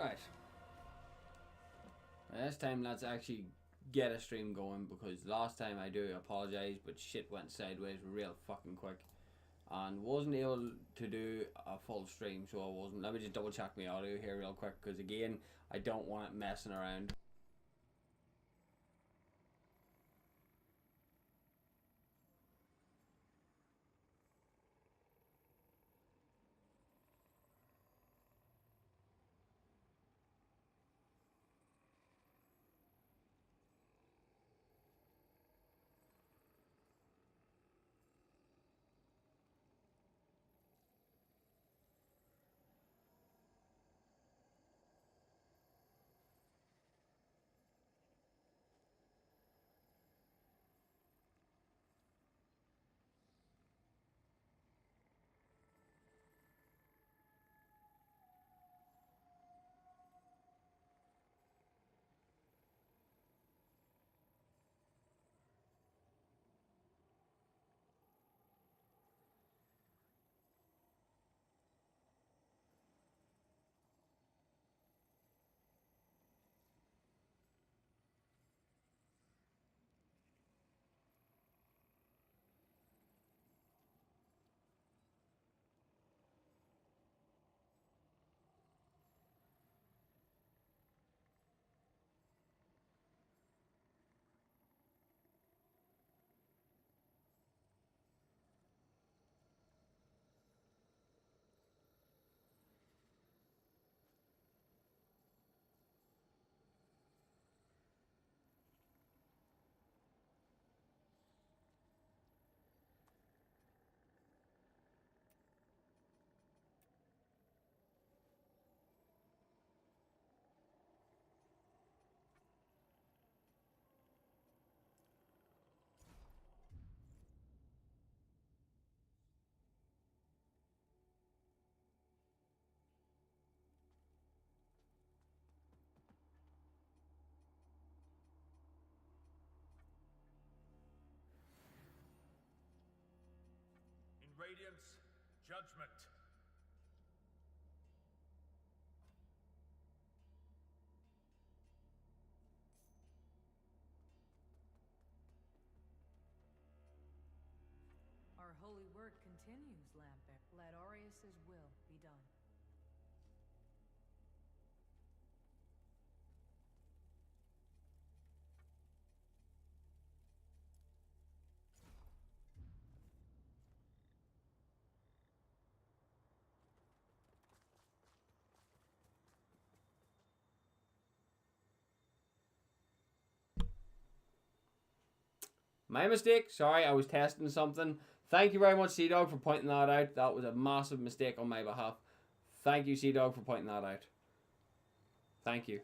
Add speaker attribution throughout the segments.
Speaker 1: Right. This time let's actually get a stream going, because last time, I do apologise, but shit went sideways real fucking quick and wasn't able to do a full stream, so I wasn't. Let me just double check my audio here real quick, because again, I don't want it messing around.
Speaker 2: In Radiance, judgment.
Speaker 3: Our holy work continues, Lambert. Let Aureus' will be done.
Speaker 1: My mistake. Sorry, I was testing something. Thank you very much, Sea-Dog, for pointing that out. That was a massive mistake on my behalf. Thank you, Sea-Dog, for pointing that out. Thank you.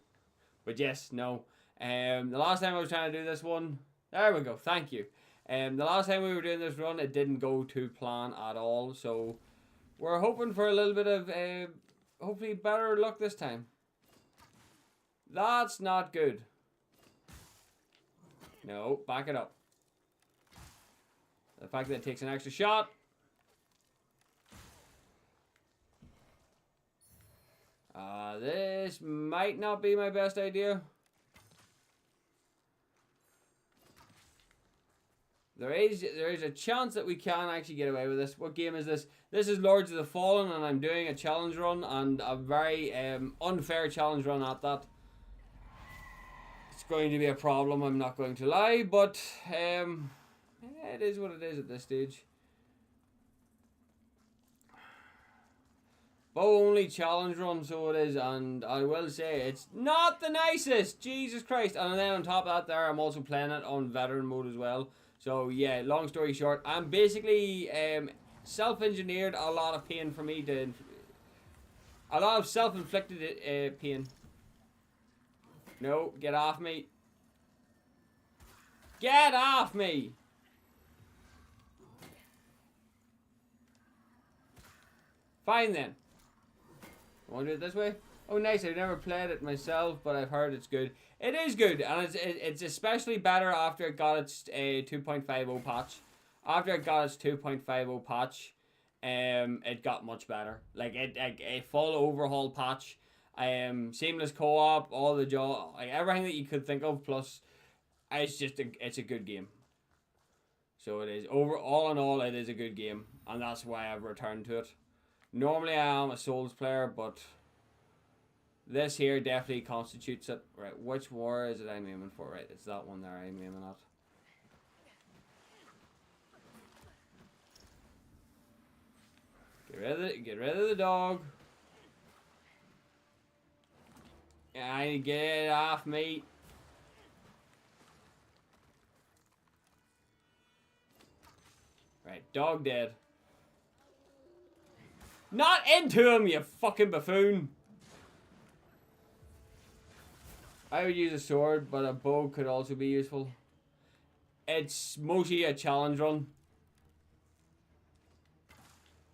Speaker 1: But yes, no. The last time I was trying to do this one, there we go. Thank you. The last time we were doing this run, it didn't go to plan at all. So we're hoping for a little bit of hopefully better luck this time. That's not good. No, back it up. The fact that it takes an extra shot. This might not be my best idea. There is a chance that we can actually get away with this. What game is this? This is Lords of the Fallen, and I'm doing a challenge run, and a very unfair challenge run at that. It's going to be a problem, I'm not going to lie, but it is what it is at this stage. Bow only challenge run, so it is, and I will say it's not the nicest. Jesus Christ. And then on top of that there, I'm also playing it on veteran mode as well. So yeah, long story short, I'm basically self-engineered a lot of pain for me to... A lot of self-inflicted pain. No, get off me. Get off me! Fine then. Want to do it this way? Oh nice, I've never played it myself, but I've heard it's good. It is good, and it's especially better after it got its 2.50 patch. After it got its 2.50 patch, it got much better. Like a full overhaul patch, Seamless co-op, all the like everything that you could think of. Plus, it's a good game. So it is all in all, it is a good game, and that's why I've returned to it. Normally, I am a Souls player, but this here definitely constitutes it. Right, which war is it I'm aiming for? Right, it's that one there I'm aiming at. Get rid of the dog. I get it off me. Right, dog dead. Not into him, you fucking buffoon. I would use a sword, but a bow could also be useful. It's mostly a challenge run.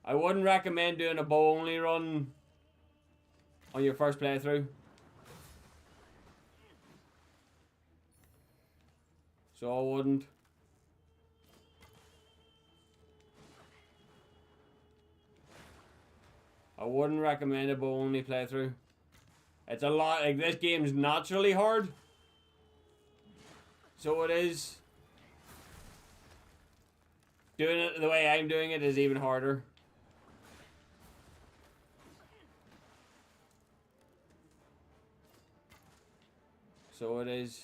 Speaker 1: I wouldn't recommend doing a bow only run on your first playthrough. So I wouldn't. I wouldn't recommend a bow only playthrough. It's a lot, like this game's naturally hard. So it is. Doing it the way I'm doing it is even harder. So it is.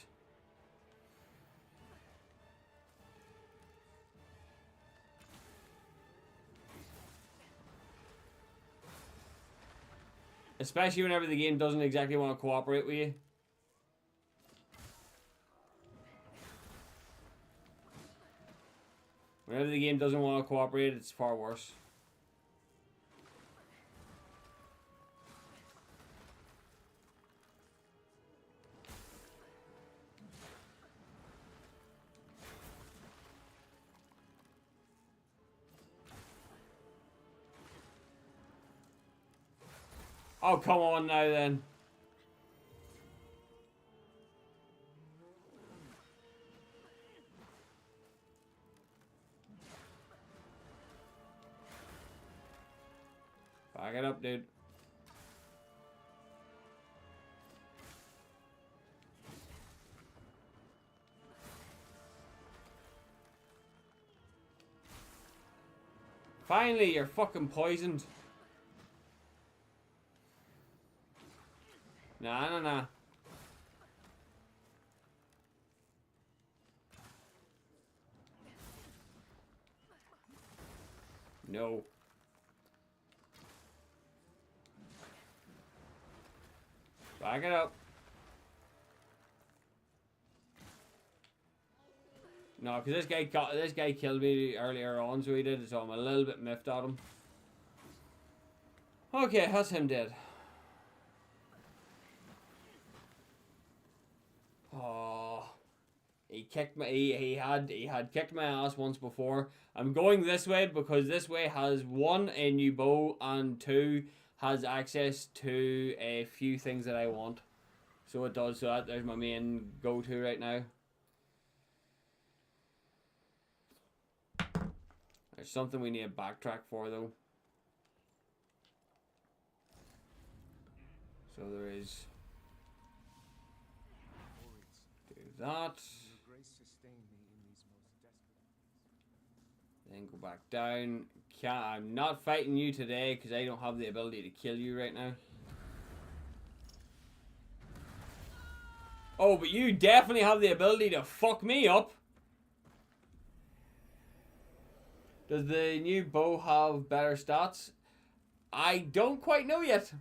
Speaker 1: Especially whenever the game doesn't exactly want to cooperate with you. Whenever the game doesn't want to cooperate, it's far worse. Oh, come on now then. Back it up, dude. Finally, you're fucking poisoned. Nah. No. Back it up. No, because this guy killed me earlier on, so he did, so I'm a little bit miffed at him. Okay, that's him dead. Oh, he kicked my he had kicked my ass once before. I'm going this way because this way has one, a new bow, and two, has access to a few things that I want. So it does. So there's my main go-to right now. There's something we need to backtrack for though. So there is. Do that. Then go back down. I'm not fighting you today because I don't have the ability to kill you right now. Oh, but you definitely have the ability to fuck me up. Does the new bow have better stats? I don't quite know yet.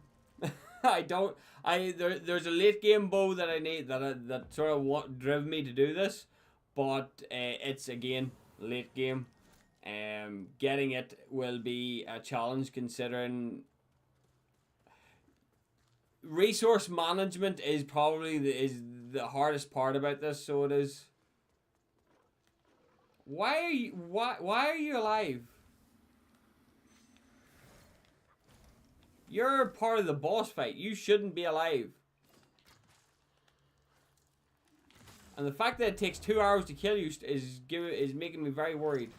Speaker 1: I don't. There's a late game bow that I need that sort of driven me to do this, but it's again late game. Getting it will be a challenge considering resource management is probably the hardest part about this. So it is. Why are you alive? You're part of the boss fight. You shouldn't be alive. And the fact that it takes 2 hours to kill you is making me very worried.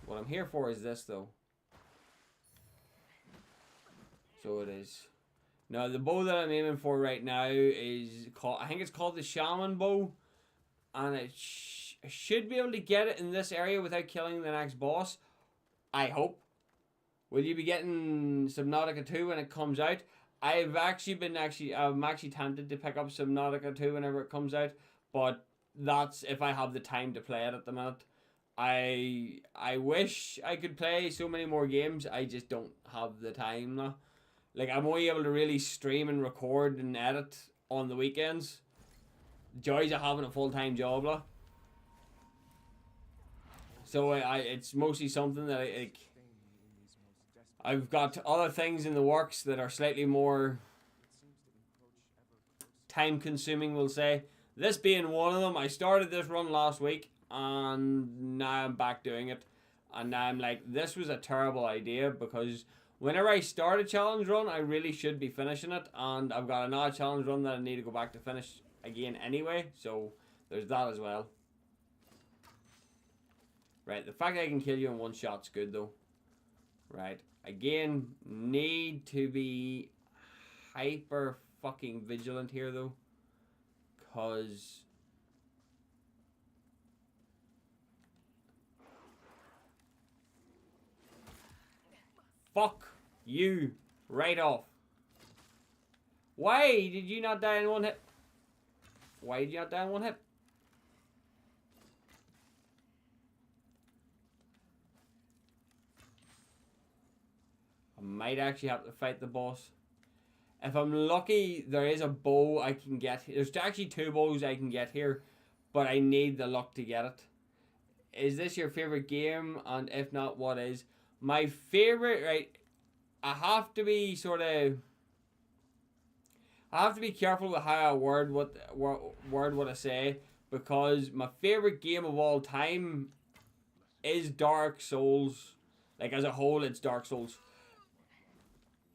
Speaker 1: What I'm here for is this though. So it is. Now, the bow that I'm aiming for right now is called, I think it's called the Shaman bow. And I should be able to get it in this area without killing the next boss. I hope. Will you be getting Subnautica 2 when it comes out? I'm actually tempted to pick up Subnautica 2 whenever it comes out. But that's if I have the time to play it at the minute. I wish I could play so many more games. I just don't have the time now. Like, I'm only able to really stream and record and edit on the weekends. Joys of having a full-time job, lah. So it's mostly something that I've got other things in the works that are slightly more time-consuming, we'll say. This being one of them. I started this run last week, and now I'm back doing it. And now I'm like, this was a terrible idea, because whenever I start a challenge run, I really should be finishing it. And I've got another challenge run that I need to go back to finish again anyway. So there's that as well. Right, the fact that I can kill you in one shot's good though. Right, again, need to be hyper fucking vigilant here though. Cause fuck you right off. Why did you not die in one hit? Why did you not die in one hit? I might actually have to fight the boss. If I'm lucky, there is a bow I can get. There's actually 2 bows I can get here, but I need the luck to get it. Is this your favorite game? And if not, what is? My favorite, right? I have to be careful with how I word what I say, because my favorite game of all time is Dark Souls. Like, as a whole, it's Dark Souls.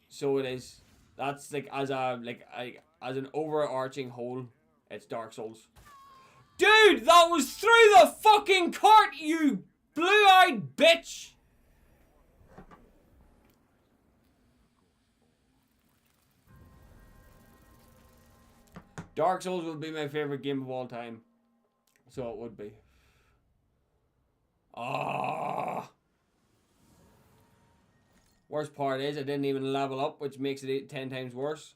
Speaker 1: So it is. That's like as an overarching whole, it's Dark Souls. Dude, that was through the fucking cart, you blue-eyed bitch! Dark Souls would be my favorite game of all time. So it would be. Ah. Worst part is I didn't even level up, which makes it 10 times worse.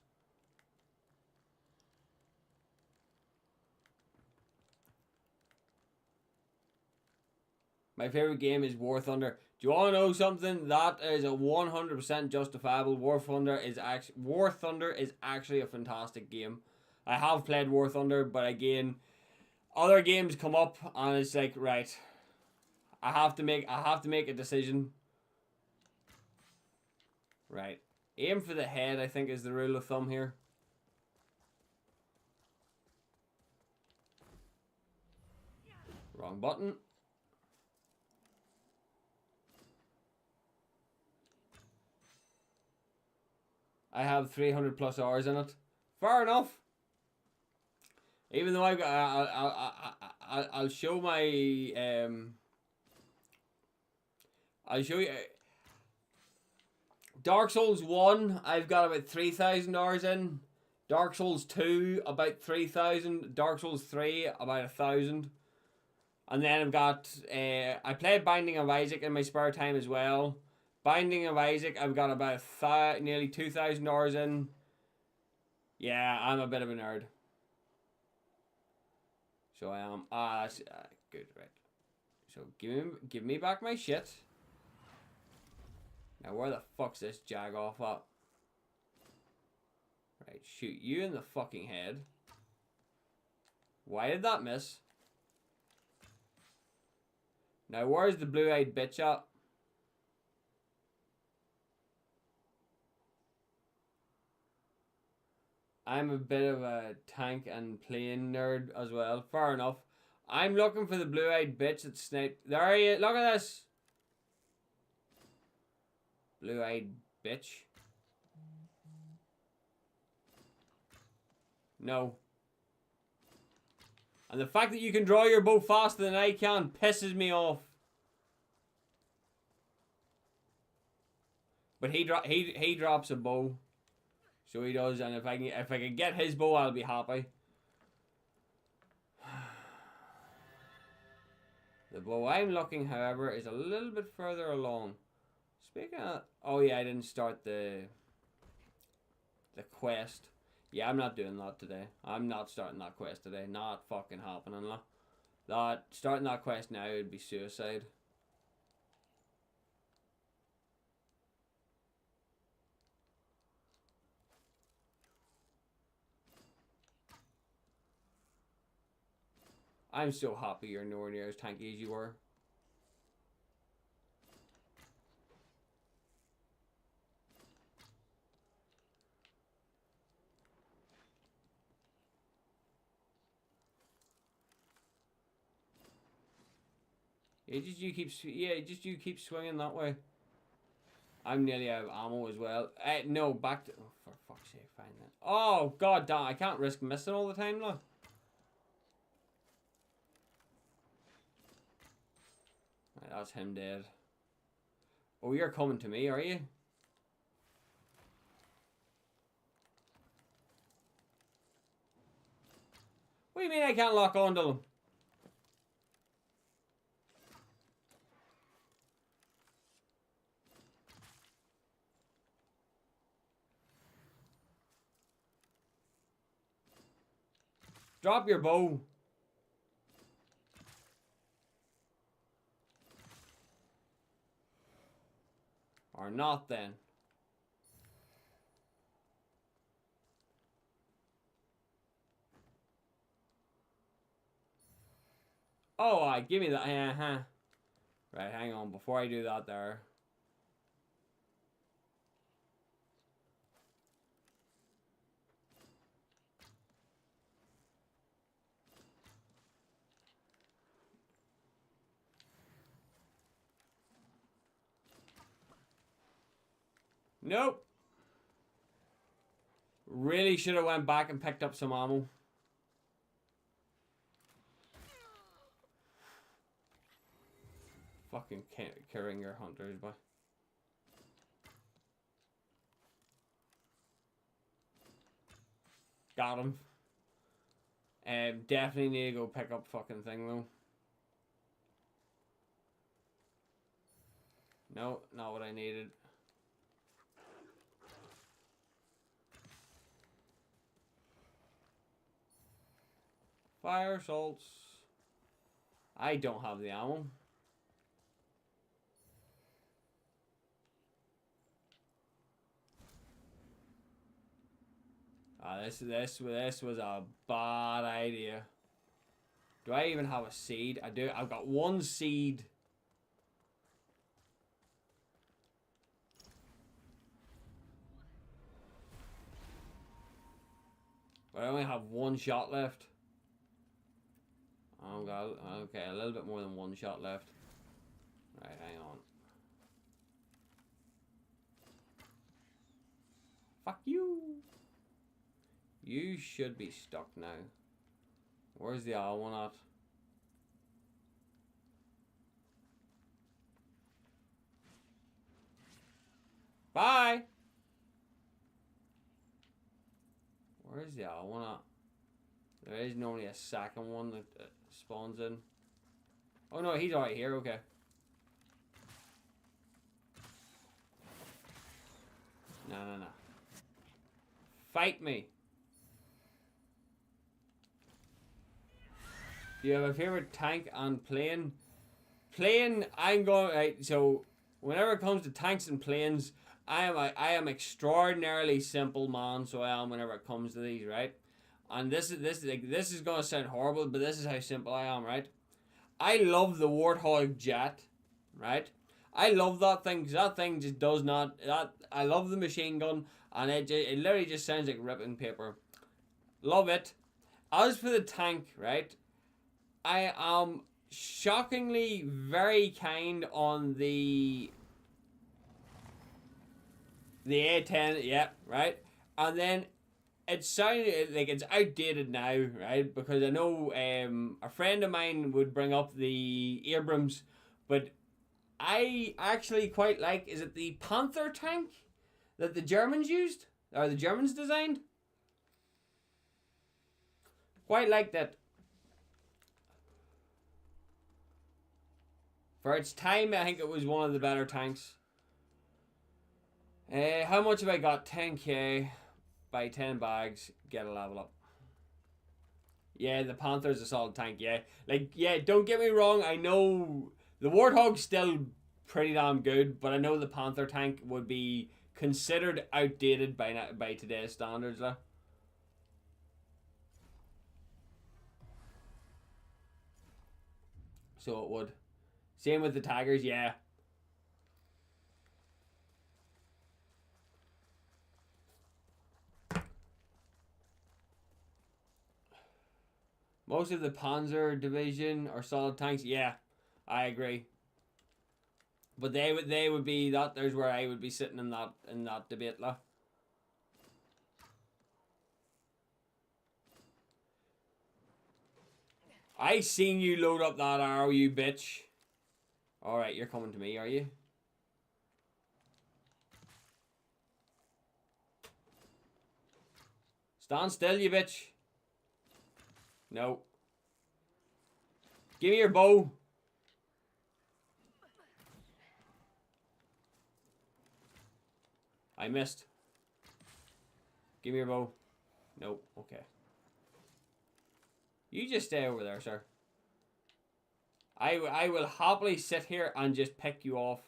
Speaker 1: My favorite game is War Thunder. Do you want to know something? That is a 100% justifiable. War Thunder is actually a fantastic game. I have played War Thunder, but again, other games come up and it's like, right, I have to make a decision. Right. Aim for the head, I think, is the rule of thumb here. Wrong button. I have 300 plus hours in it. Fair enough. Even though I've got, I'll show my, I'll show you. Dark Souls 1, I've got about 3,000 hours in. Dark Souls 2, about 3,000. Dark Souls 3, about 1,000. And then I've got, I played Binding of Isaac in my spare time as well. Binding of Isaac, I've got about nearly 2,000 hours in. Yeah, I'm a bit of a nerd. So I am. That's good, right. So give me back my shit. Now where the fuck's this Jagoff at? Right, shoot you in the fucking head. Why did that miss? Now where's the blue-eyed bitch at? I'm a bit of a tank and plane nerd as well. Fair enough. I'm looking for the blue-eyed bitch that sniped. There he is. Look at this. Blue-eyed bitch. No. And the fact that you can draw your bow faster than I can pisses me off. But he drops a bow. So he does, and if I can get his bow, I'll be happy. The bow I'm looking, however, is a little bit further along. Speaking of, oh yeah, I didn't start the quest. Yeah, I'm not doing that today. I'm not starting that quest today. Not fucking happening. Starting that quest now would be suicide. I'm so happy you're nowhere near as tanky as you were. Just you keep swinging that way. I'm nearly out of ammo as well. No, back to... Oh, for fuck's sake, find that. Oh, god damn, I can't risk missing all the time now. Right, that's him dead. Oh, you're coming to me, are you? What do you mean I can't lock onto them? Drop your bow. Or not then. Oh, give me that. Right, hang on. Before I do that there. Nope. Really should have went back and picked up some ammo. Fucking Kiringer hunters, but got him. Definitely need to go pick up fucking thing though. No, not what I needed. Fire salts. I don't have the ammo. This was a bad idea. Do I even have a seed? I do. I've got one seed. But I only have one shot left. Oh god. Okay, a little bit more than one shot left. Right, hang on. Fuck you. You should be stuck now. Where's the other one at? Bye! Where's the other one at? There is normally a second one that spawns in. Oh no, he's alright here, okay. No. Fight me! Do you have a favorite tank and plane? Plane, I'm going... Right, so, whenever it comes to tanks and planes, I am extraordinarily simple man, so I am whenever it comes to these, right? And this is gonna sound horrible, but this is how simple I am, right? I love the Warthog jet, right? I love that thing because that thing just does not. I love the machine gun, and it literally just sounds like ripping paper. Love it. As for the tank, right? I am shockingly very kind on the A10, yeah, right? And then it sounded like it's outdated now, right? Because I know a friend of mine would bring up the Abrams, but I actually quite like, is it the Panther tank that the Germans used? Are the Germans designed? Quite like that. For its time, I think it was one of the better tanks. How much have I got? 10k. Buy 10 bags. Get a level up. Yeah, the Panther's a solid tank, yeah. Like, yeah, don't get me wrong. I know the Warthog's still pretty damn good, but I know the Panther tank would be considered outdated by today's standards, lah. So it would. Same with the Tigers, yeah. Most of the Panzer division are solid tanks, yeah. I agree. But they would be that. There's where I would be sitting in that debate, lah. I seen you load up that arrow, you bitch. All right, you're coming to me, are you? Stand still, you bitch. No. Give me your bow. I missed. Give me your bow. Nope. Okay. You just stay over there, sir. I will happily sit here and just pick you off.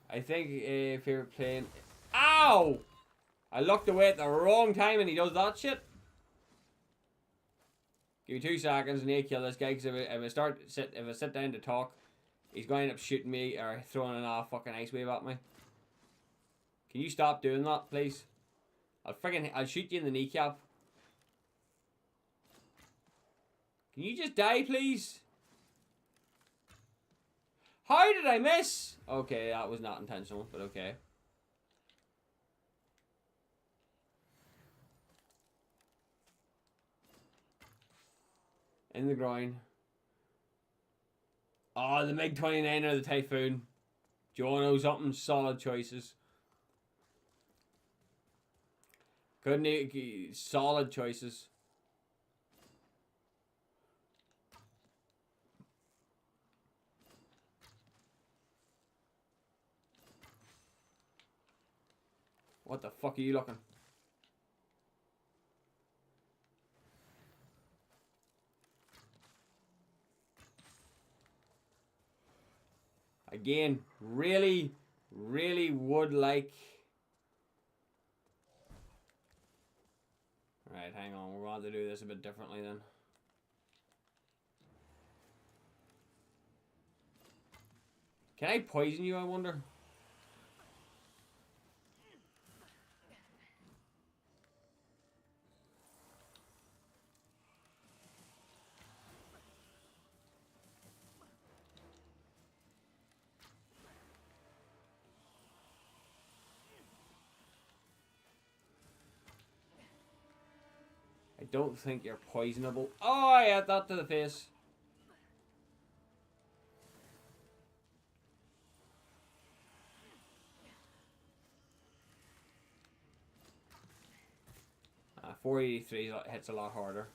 Speaker 1: I think if you're playing... Ow! I looked away at the wrong time and he does that shit. Give me 2 seconds and he'll kill this guy, because if I sit down to talk, he's going to end up shooting me or throwing a fucking ice wave at me. Can you stop doing that, please? I'll shoot you in the kneecap. Can you just die, please? How did I miss? Okay, that was not intentional, but okay. In the groin. Oh, the MiG-29 or the Typhoon. Do you want to know something? Solid choices. Solid choices. What the fuck are you looking? Again, really would like... Right, hang on. We're going to do this a bit differently then. Can I poison you, I wonder? I don't think you're poisonable. Oh, I had that to the face. Ah, 483 hits a lot harder.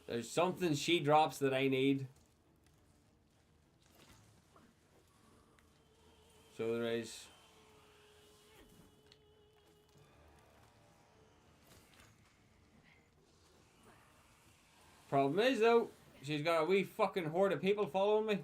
Speaker 1: There's something she drops that I need. So there is. Problem is though, she's got a wee fucking horde of people following me.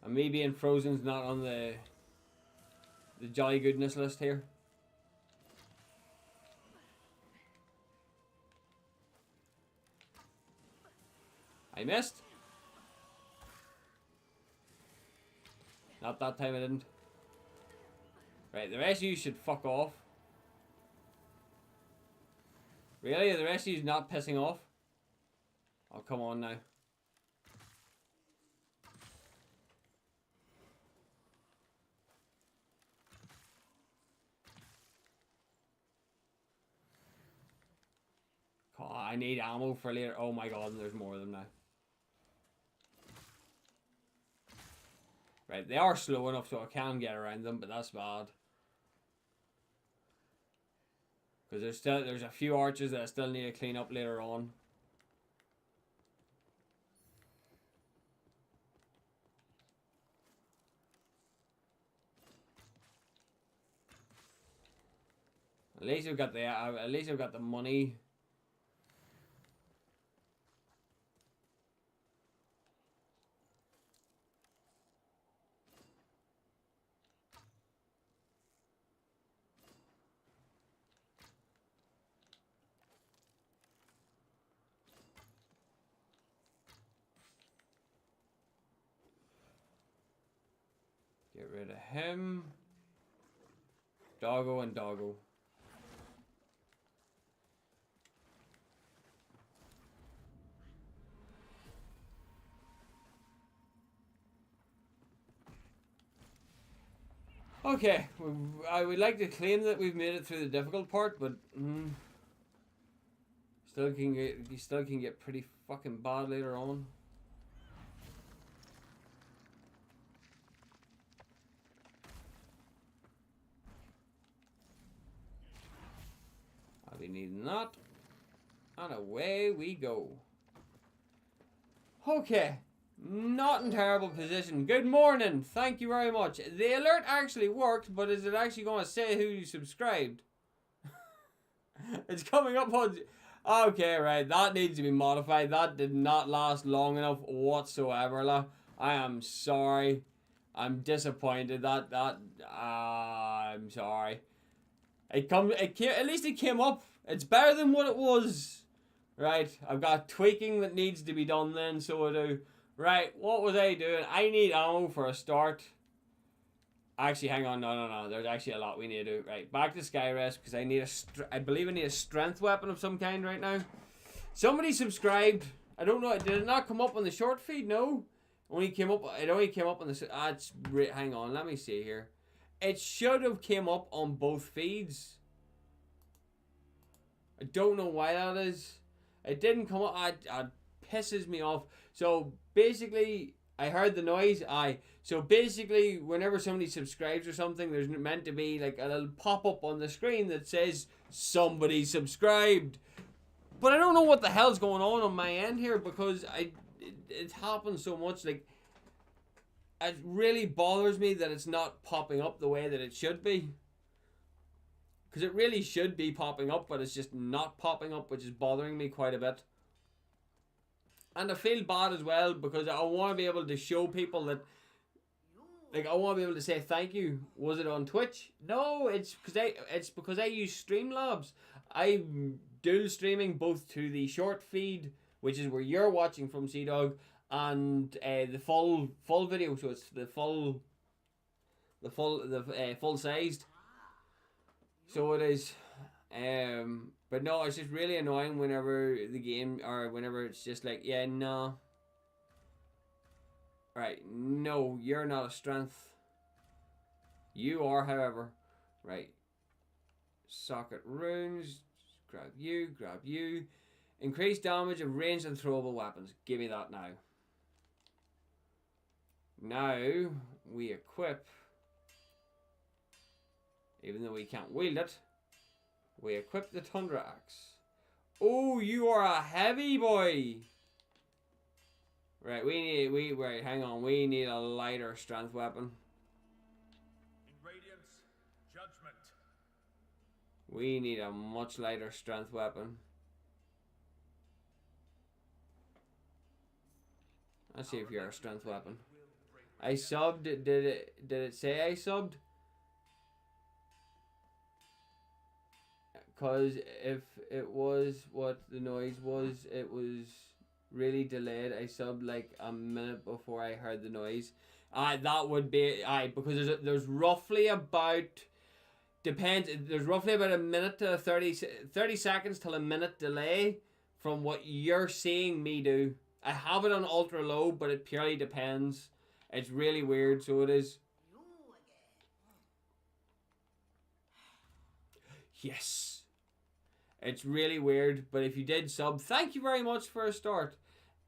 Speaker 1: And me being frozen's not on the jolly goodness list here. I missed. Not that time I didn't. Right, the rest of you should fuck off. Really? Are the rest of you not pissing off? Oh, come on now. Oh, I need ammo for later. Oh my god, there's more of them now. Right, they are slow enough so I can get around them, but that's bad. Because there's a few archers that I still need to clean up later on. At least I've got the money. Get rid of him. Doggo and Doggo. Okay, I would like to claim that we've made it through the difficult part, but you still can get pretty fucking bad later on. I'll be needing that, and away we go. Okay. Not in terrible position. Good morning. Thank you very much. The alert actually worked, but is it actually going to say who you subscribed? It's coming up on... Okay, right. That needs to be modified. That did not last long enough whatsoever. I am sorry. I'm disappointed. I'm sorry. At least it came up. It's better than what it was. Right. I've got tweaking that needs to be done then, so I do. Right, what was I doing? I need ammo for a start. Actually, hang on. No. There's actually a lot we need to do. Right, back to Skyrest because I believe I need a strength weapon of some kind right now. Somebody subscribed. I don't know. Did it not come up on the short feed? No. It only came up on the... hang on. Let me see here. It should have came up on both feeds. I don't know why that is. It didn't come up. It pisses me off. So basically, I heard the noise. So basically, whenever somebody subscribes or something, there's meant to be like a little pop-up on the screen that says somebody subscribed. But I don't know what the hell's going on my end here because it happens so much. Like, it really bothers me that it's not popping up the way that it should be. Because it really should be popping up, but it's just not popping up, which is bothering me quite a bit. And I feel bad as well because I want to be able to show people that, like, I want to be able to say thank you. Was it on Twitch? No, it's because I use Streamlabs. I'm dual streaming both to the short feed, which is where you're watching from, CDawg, and the full video. So it's the full sized. So it is. But no, it's just really annoying whenever the game, or whenever it's just like, yeah, no. Right, no, you're not a strength. You are, however. Right. Socket runes. Grab you. Increase damage of ranged and throwable weapons. Give me that now. Now, we equip. Even though we can't wield it. We equip the Tundra Axe. Oh, you are a heavy boy. Right, wait, hang on. We need a lighter strength weapon.
Speaker 2: In Radiance, judgment.
Speaker 1: We need a much lighter strength weapon. Let's see if you're a strength weapon. I subbed. Did it say I subbed? Because if it was what the noise was, it was really delayed. I subbed like a minute before I heard the noise. That would be because there's roughly about depends. There's roughly about a minute to 30 seconds till a minute delay from what you're seeing me do. I have it on ultra low, but it purely depends. It's really weird, so it is. Yes. It's really weird, but if you did sub, thank you very much for a start.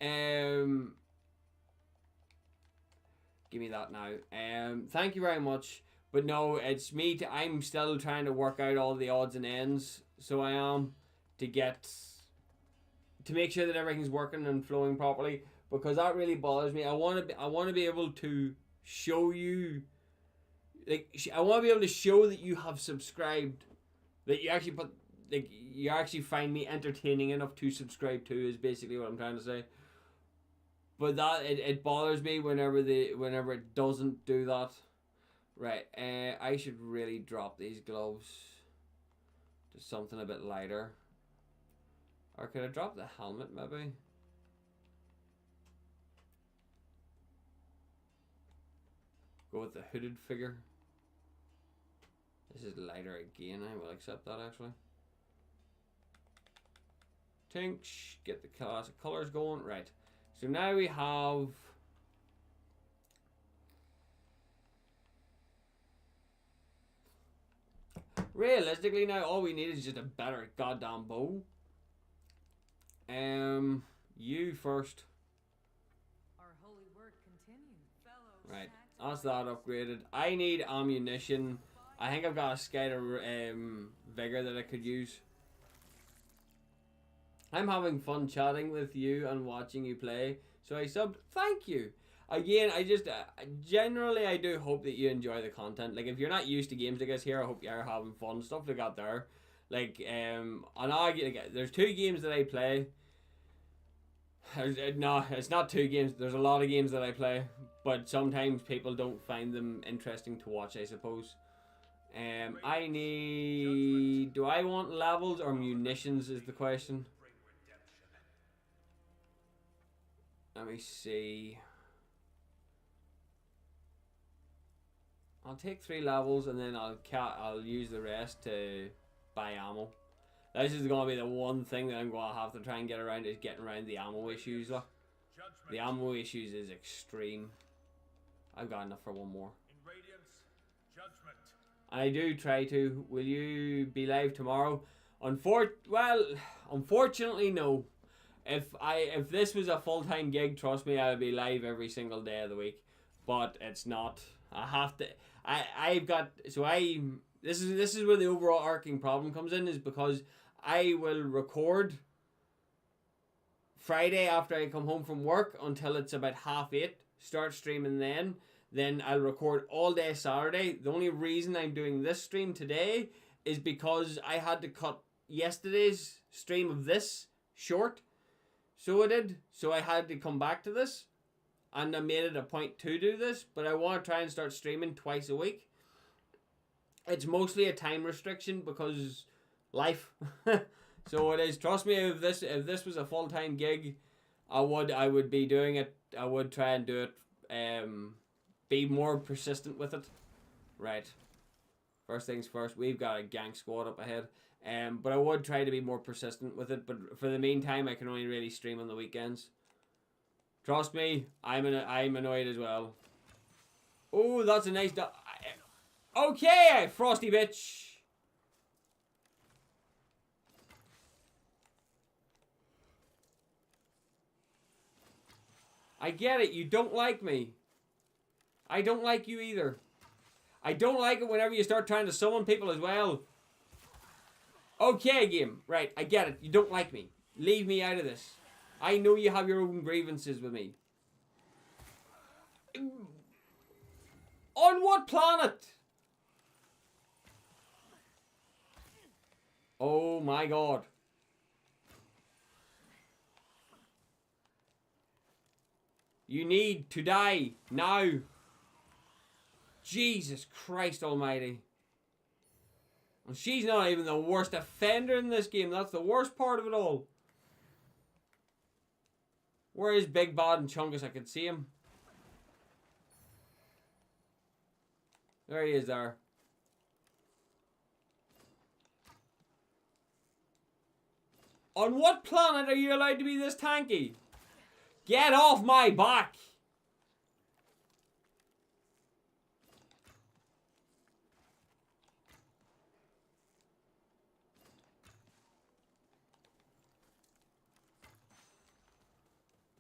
Speaker 1: Give me that now. Thank you very much. But no, it's me. I'm still trying to work out all the odds and ends. So I am to make sure that everything's working and flowing properly, because that really bothers me. I want to be able to show you, I want to be able to show that you have subscribed, that you actually you actually find me entertaining enough to subscribe to, is basically what I'm trying to say. But that it bothers me whenever it doesn't do that. Right, I should really drop these gloves to something a bit lighter. Or could I drop the helmet maybe? Go with the hooded figure. This is lighter again. I will accept that actually. Tinch, get the classic colors going. Right. So now we have realistically now all we need is just a better goddamn bow. You first.
Speaker 3: Our holy work continues. Fellow
Speaker 1: Right. That's that upgraded. I need ammunition. I think I've got a Skyder vigor that I could use. I'm having fun chatting with you and watching you play. So I subbed. Thank you. Again, I just generally I do hope that you enjoy the content. Like if you're not used to games like this here, I hope you're having fun. Stuff like that there. Like there's 2 games that I play. No, it's not 2 games. There's a lot of games that I play, but sometimes people don't find them interesting to watch, I suppose. I need. Do I want levels or munitions? Is the question. Let me see. I'll take 3 levels and then I'll use the rest to buy ammo. This is going to be the one thing that I'm going to have to try and get around, is getting around the ammo issues. The ammo issues is extreme. I've got enough for one more.
Speaker 2: In Radiance, judgment.
Speaker 1: I do try to. Will you be live tomorrow? Unfortunately, no. If this was a full-time gig, trust me, I would be live every single day of the week. But it's not. I have to. This is where the overall arcing problem comes in, is because I will record Friday after I come home from work until it's about 8:30. Start streaming then. Then I'll record all day Saturday. The only reason I'm doing this stream today is because I had to cut yesterday's stream of this short. So I did. So I had to come back to this. And I made it a point to do this. But I want to try and start streaming twice a week. It's mostly a time restriction because life. So it is. Trust me, if this was a full-time gig, I would be doing it. I would try and do it. Be more persistent with it. Right. First things first, we've got a gang squad up ahead. But I would try to be more persistent with it. But for the meantime, I can only really stream on the weekends. Trust me, I'm annoyed as well. Oh, that's a nice. Okay, frosty bitch. I get it. You don't like me. I don't like you either. I don't like it whenever you start trying to summon people as well. Okay, game. Right, I get it. You don't like me. Leave me out of this. I know you have your own grievances with me. On what planet? Oh my god. You need to die now. Jesus Christ almighty. And she's not even the worst offender in this game. That's the worst part of it all. Where is Big Bad and Chungus? I can see him. There he is there. On what planet are you allowed to be this tanky? Get off my back!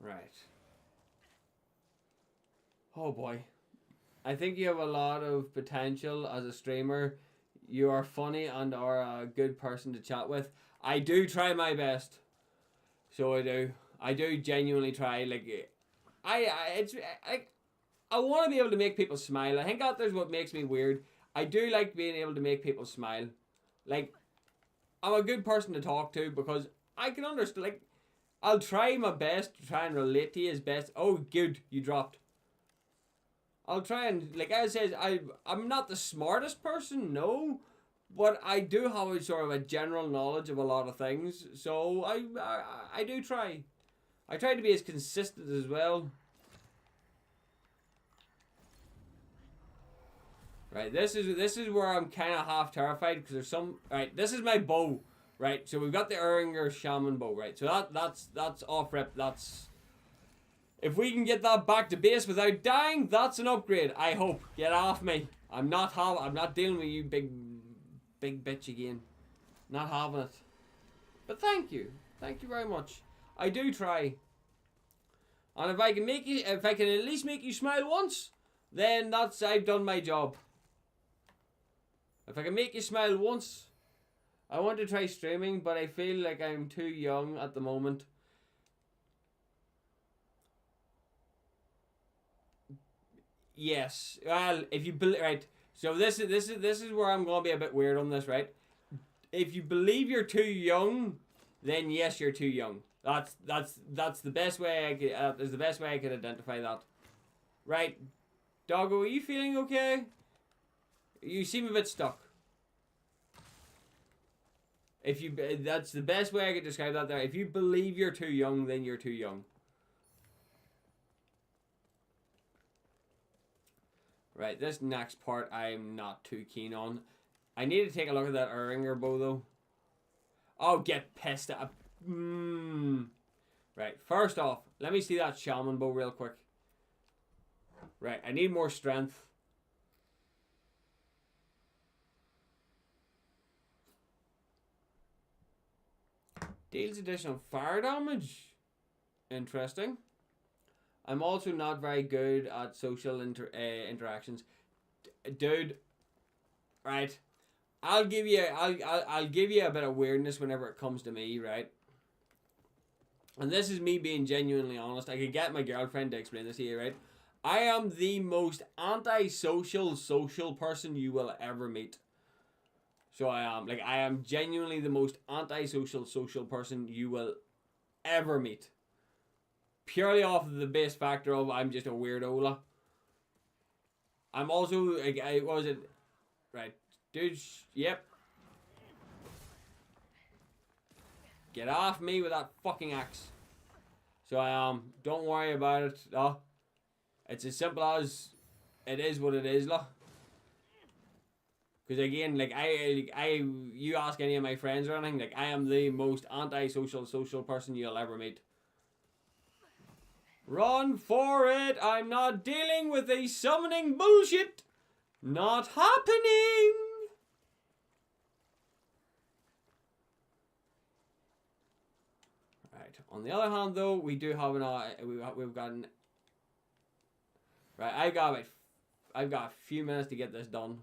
Speaker 1: Right. Oh boy. I think you have a lot of potential as a streamer. You are funny and are a good person to chat with. I do try my best. So I do. I do genuinely try. Like, I want to be able to make people smile. I think that is what makes me weird. I do like being able to make people smile. Like, I'm a good person to talk to because I can understand. Like, I'll try my best to try and relate to you as best. Oh, good, you dropped. I'll try and, like I said, I'm not the smartest person, no, but I do have a sort of a general knowledge of a lot of things. So I do try. I try to be as consistent as well. Right, this is where I'm kind of half terrified because there's some. Right, this is my bow. Right, so we've got the Uringer Shaman bow. Right, so that's off rip. That's, if we can get that back to base without dying, that's an upgrade. I hope. Get off me. I'm not dealing with you, big bitch again. Not having it. But thank you very much. I do try. And if I can at least make you smile once, then I've done my job. If I can make you smile once, I want to try streaming, but I feel like I'm too young at the moment. Yes. Well, if you right, so this is where I'm gonna be a bit weird on this, right? If you believe you're too young, then yes, you're too young. That's the best way I could is the best way I could identify that. Right, Doggo, are you feeling okay? You seem a bit stuck. If you, that's the best way I could describe that there. If you believe you're too young, then you're too young. Right, this next part I'm not too keen on. I need to take a look at that Uringer bow though. Oh, get pissed at. Right, first off, let me see that Shaman bow real quick. Right, I need more strength. Deals additional fire damage. Interesting. I'm also not very good at social interactions. Dude, right. I'll give you a bit of weirdness whenever it comes to me, right? And this is me being genuinely honest. I could get my girlfriend to explain this to you, right? I am the most antisocial social person you will ever meet. So I am. Like, I am genuinely the most antisocial social person you will ever meet. Purely off of the base factor of I'm just a weirdo. I'm also, like, what was it? Right. Dude, yep. Get off me with that fucking axe. So don't worry about it. It's as simple as it is what it is, Because again, like you ask any of my friends or anything, like I am the most antisocial social person you'll ever meet. Run for it! I'm not dealing with a summoning bullshit. Not happening. Right. On the other hand, though, we do have we've got an. Right. I've got a few minutes to get this done.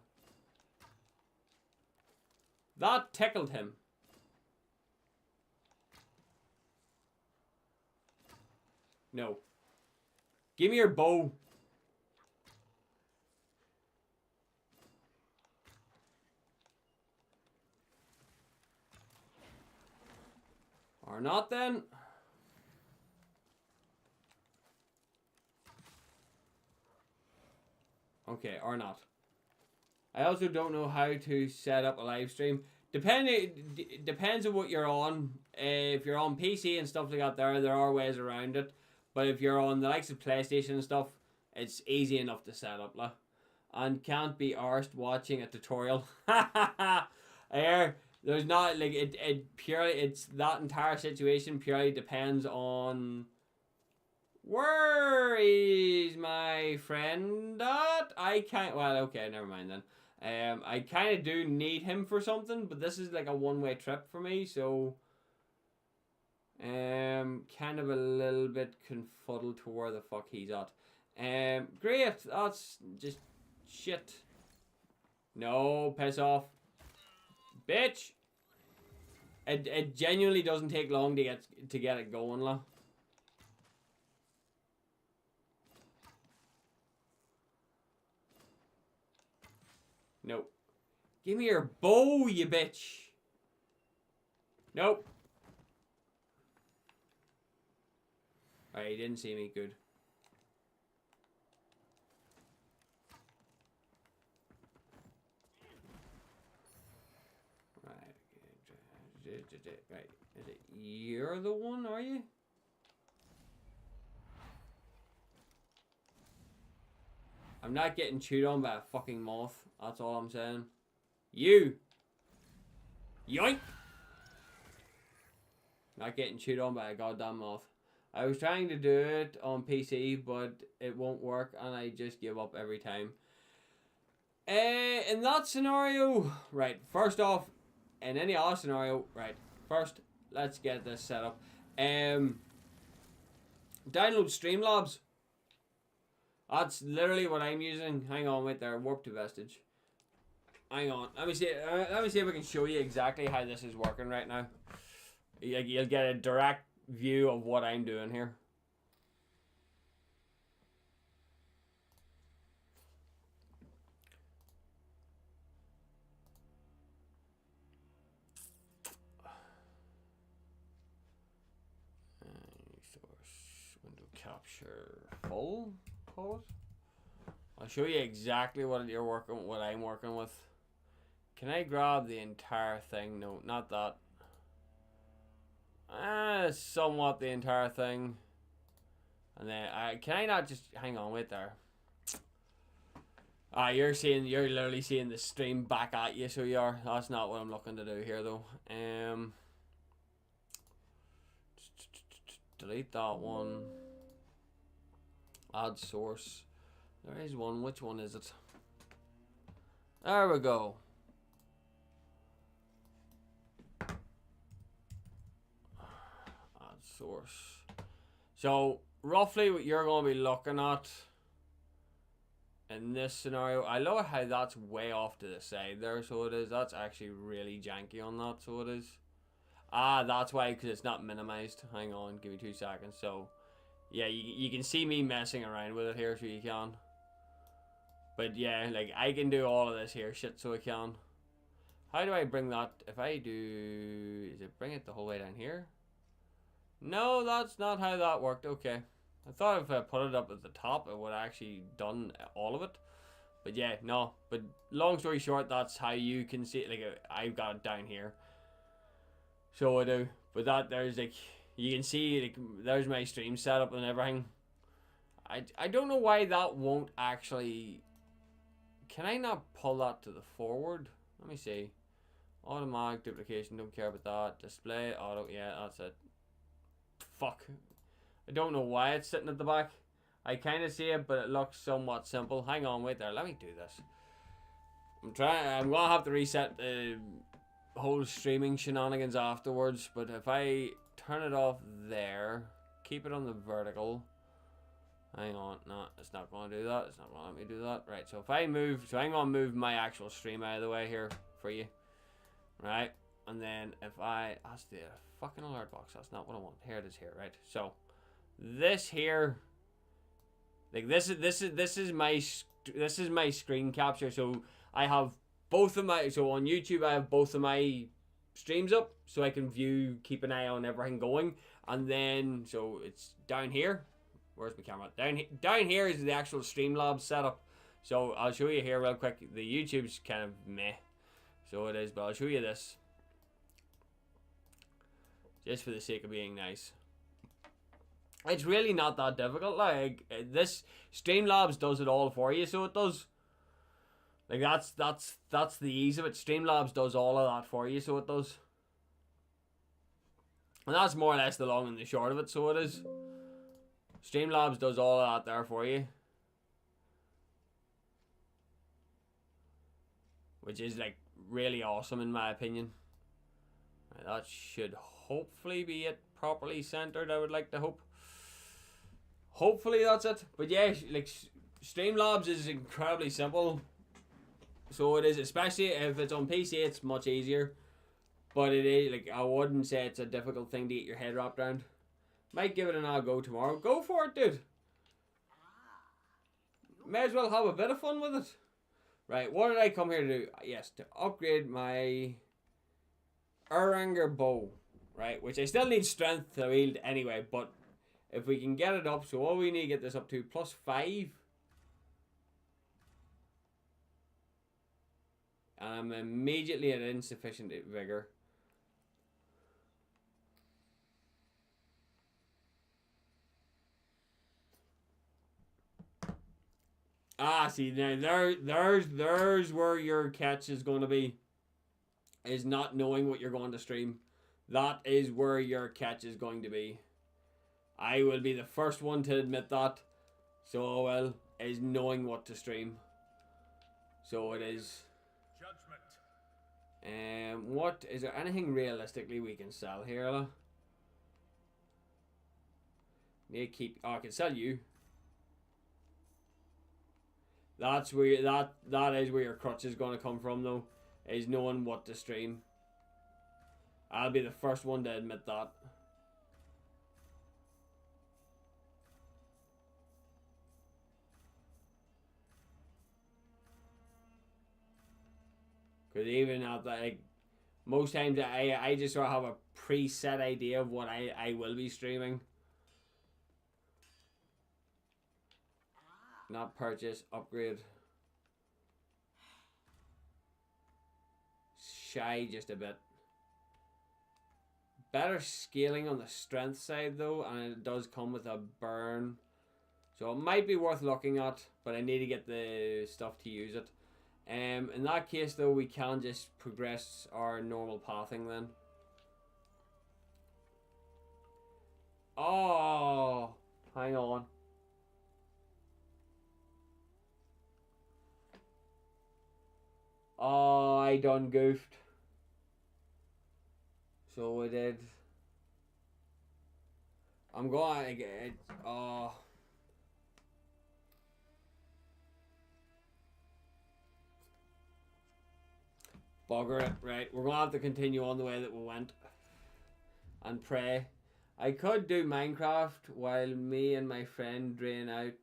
Speaker 1: That tickled him. No. Give me your bow. Or not then. Okay, or not. I also don't know how to set up a live stream. Depends on what you're on. If you're on PC and stuff like that, there are ways around it. But if you're on the likes of PlayStation and stuff, it's easy enough to set up, And can't be arsed watching a tutorial. Here, There's not like it purely. It's that entire situation purely depends on where is my friend at. I can't. Well, okay, never mind then. I kind of do need him for something, but this is like a one-way trip for me, so kind of a little bit confuddled to where the fuck he's at. Great. That's just shit. No, piss off. Bitch! It genuinely doesn't take long to get it going, lah. Nope. Give me your bow, you bitch. Nope. Alright, he didn't see me. Good. Right, is it you're the one, are you? I'm not getting chewed on by a fucking moth. That's all I'm saying. You! Yoink! Not getting chewed on by a goddamn moth. I was trying to do it on PC, but it won't work, and I just give up every time. In that scenario, right, first off, in any other scenario, right, first, let's get this set up. Download Streamlabs. That's literally what I'm using. Hang on, wait there. Warp to Vestige. Hang on. Let me see if I can show you exactly how this is working right now. You'll get a direct view of what I'm doing here. Source window capture full. Call it. I'll show you exactly what I'm working with. Can I grab the entire thing? No, not that. Somewhat the entire thing. And then can I not just hang on, wait there. You're literally seeing the stream back at you, so you are. That's not what I'm looking to do here though. Delete that one. Add source. There is one. Which one is it? There we go. Add source. So roughly what you're going to be looking at in this scenario, I love how that's way off to the side there, so it is. That's actually really janky on that, so it is. That's why, because it's not minimized. Hang on, give me 2 seconds. So yeah, you can see me messing around with it here, so you can. But yeah, like, I can do all of this here shit, so I can. How do I bring that? If I do... Is it bring it the whole way down here? No, that's not how that worked. Okay. I thought if I put it up at the top, it would actually done all of it. But yeah, no. But long story short, that's how you can see it. Like, I've got it down here. So I do. But that, there's like... You can see, like, there's my stream setup and everything. I don't know why that won't actually... Can I not pull that to the forward? Let me see. Automatic duplication, don't care about that. Display, auto, yeah, that's it. Fuck. I don't know why it's sitting at the back. I kind of see it, but it looks somewhat simple. Hang on, wait there. Let me do this. I'm going to have to reset the whole streaming shenanigans afterwards. But if I turn it off there, keep it on the vertical. Hang on, no, it's not going to do that. It's not going to let me do that. Right, so if I move, so I'm going to move my actual stream out of the way here for you. Right, and then if that's the fucking alert box. That's not what I want. Here it is here, right? So, this here, like this is my screen capture. So I have both of my, so on YouTube I have both of my streams up, so I can keep an eye on everything going. And then, so it's down here. Where's my camera? Down here is the actual Streamlabs setup. So I'll show you here real quick. The YouTube's kind of meh, so it is, but I'll show you this. Just for the sake of being nice. It's really not that difficult. Like, this Streamlabs does it all for you, so it does. Like that's the ease of it. Streamlabs does all of that for you, so it does. And that's more or less the long and the short of it, so it is. Streamlabs does all of that there for you. Which is like really awesome in my opinion. Right, that should hopefully be it properly centered, I would like to hope. Hopefully that's it. But yeah, like Streamlabs is incredibly simple. So it is, especially if it's on PC, it's much easier. But it is, like, I wouldn't say it's a difficult thing to get your head wrapped around. Might give it an go tomorrow. Go for it, dude. May as well have a bit of fun with it. Right, what did I come here to do? Yes, to upgrade my Uranger bow. Right, which I still need strength to wield anyway. But if we can get it up, so all we need to get this up to +5. And I'm immediately at insufficient vigor. See, now there's where your catch is going to be. Is not knowing what you're going to stream. That is where your catch is going to be. I will be the first one to admit that. So well, is knowing what to stream. So it is. What is there anything realistically we can sell here, La? Need to keep. Oh, I can sell you. That's where that is where your crutch is going to come from, though. Is knowing what to stream. I'll be the first one to admit that. Because even at that, like, most times I just sort of have a preset idea of what I will be streaming. Not purchase, upgrade. Shy just a bit. Better scaling on the strength side though, and it does come with a burn. So it might be worth looking at, but I need to get the stuff to use it. In that case though, we can just progress our normal pathing then. Oh, hang on. Oh, I done goofed. So I did. I'm going to get. Oh. Bugger it. Right, we're going to have to continue on the way that we went. And pray. I could do Minecraft while me and my friend drain out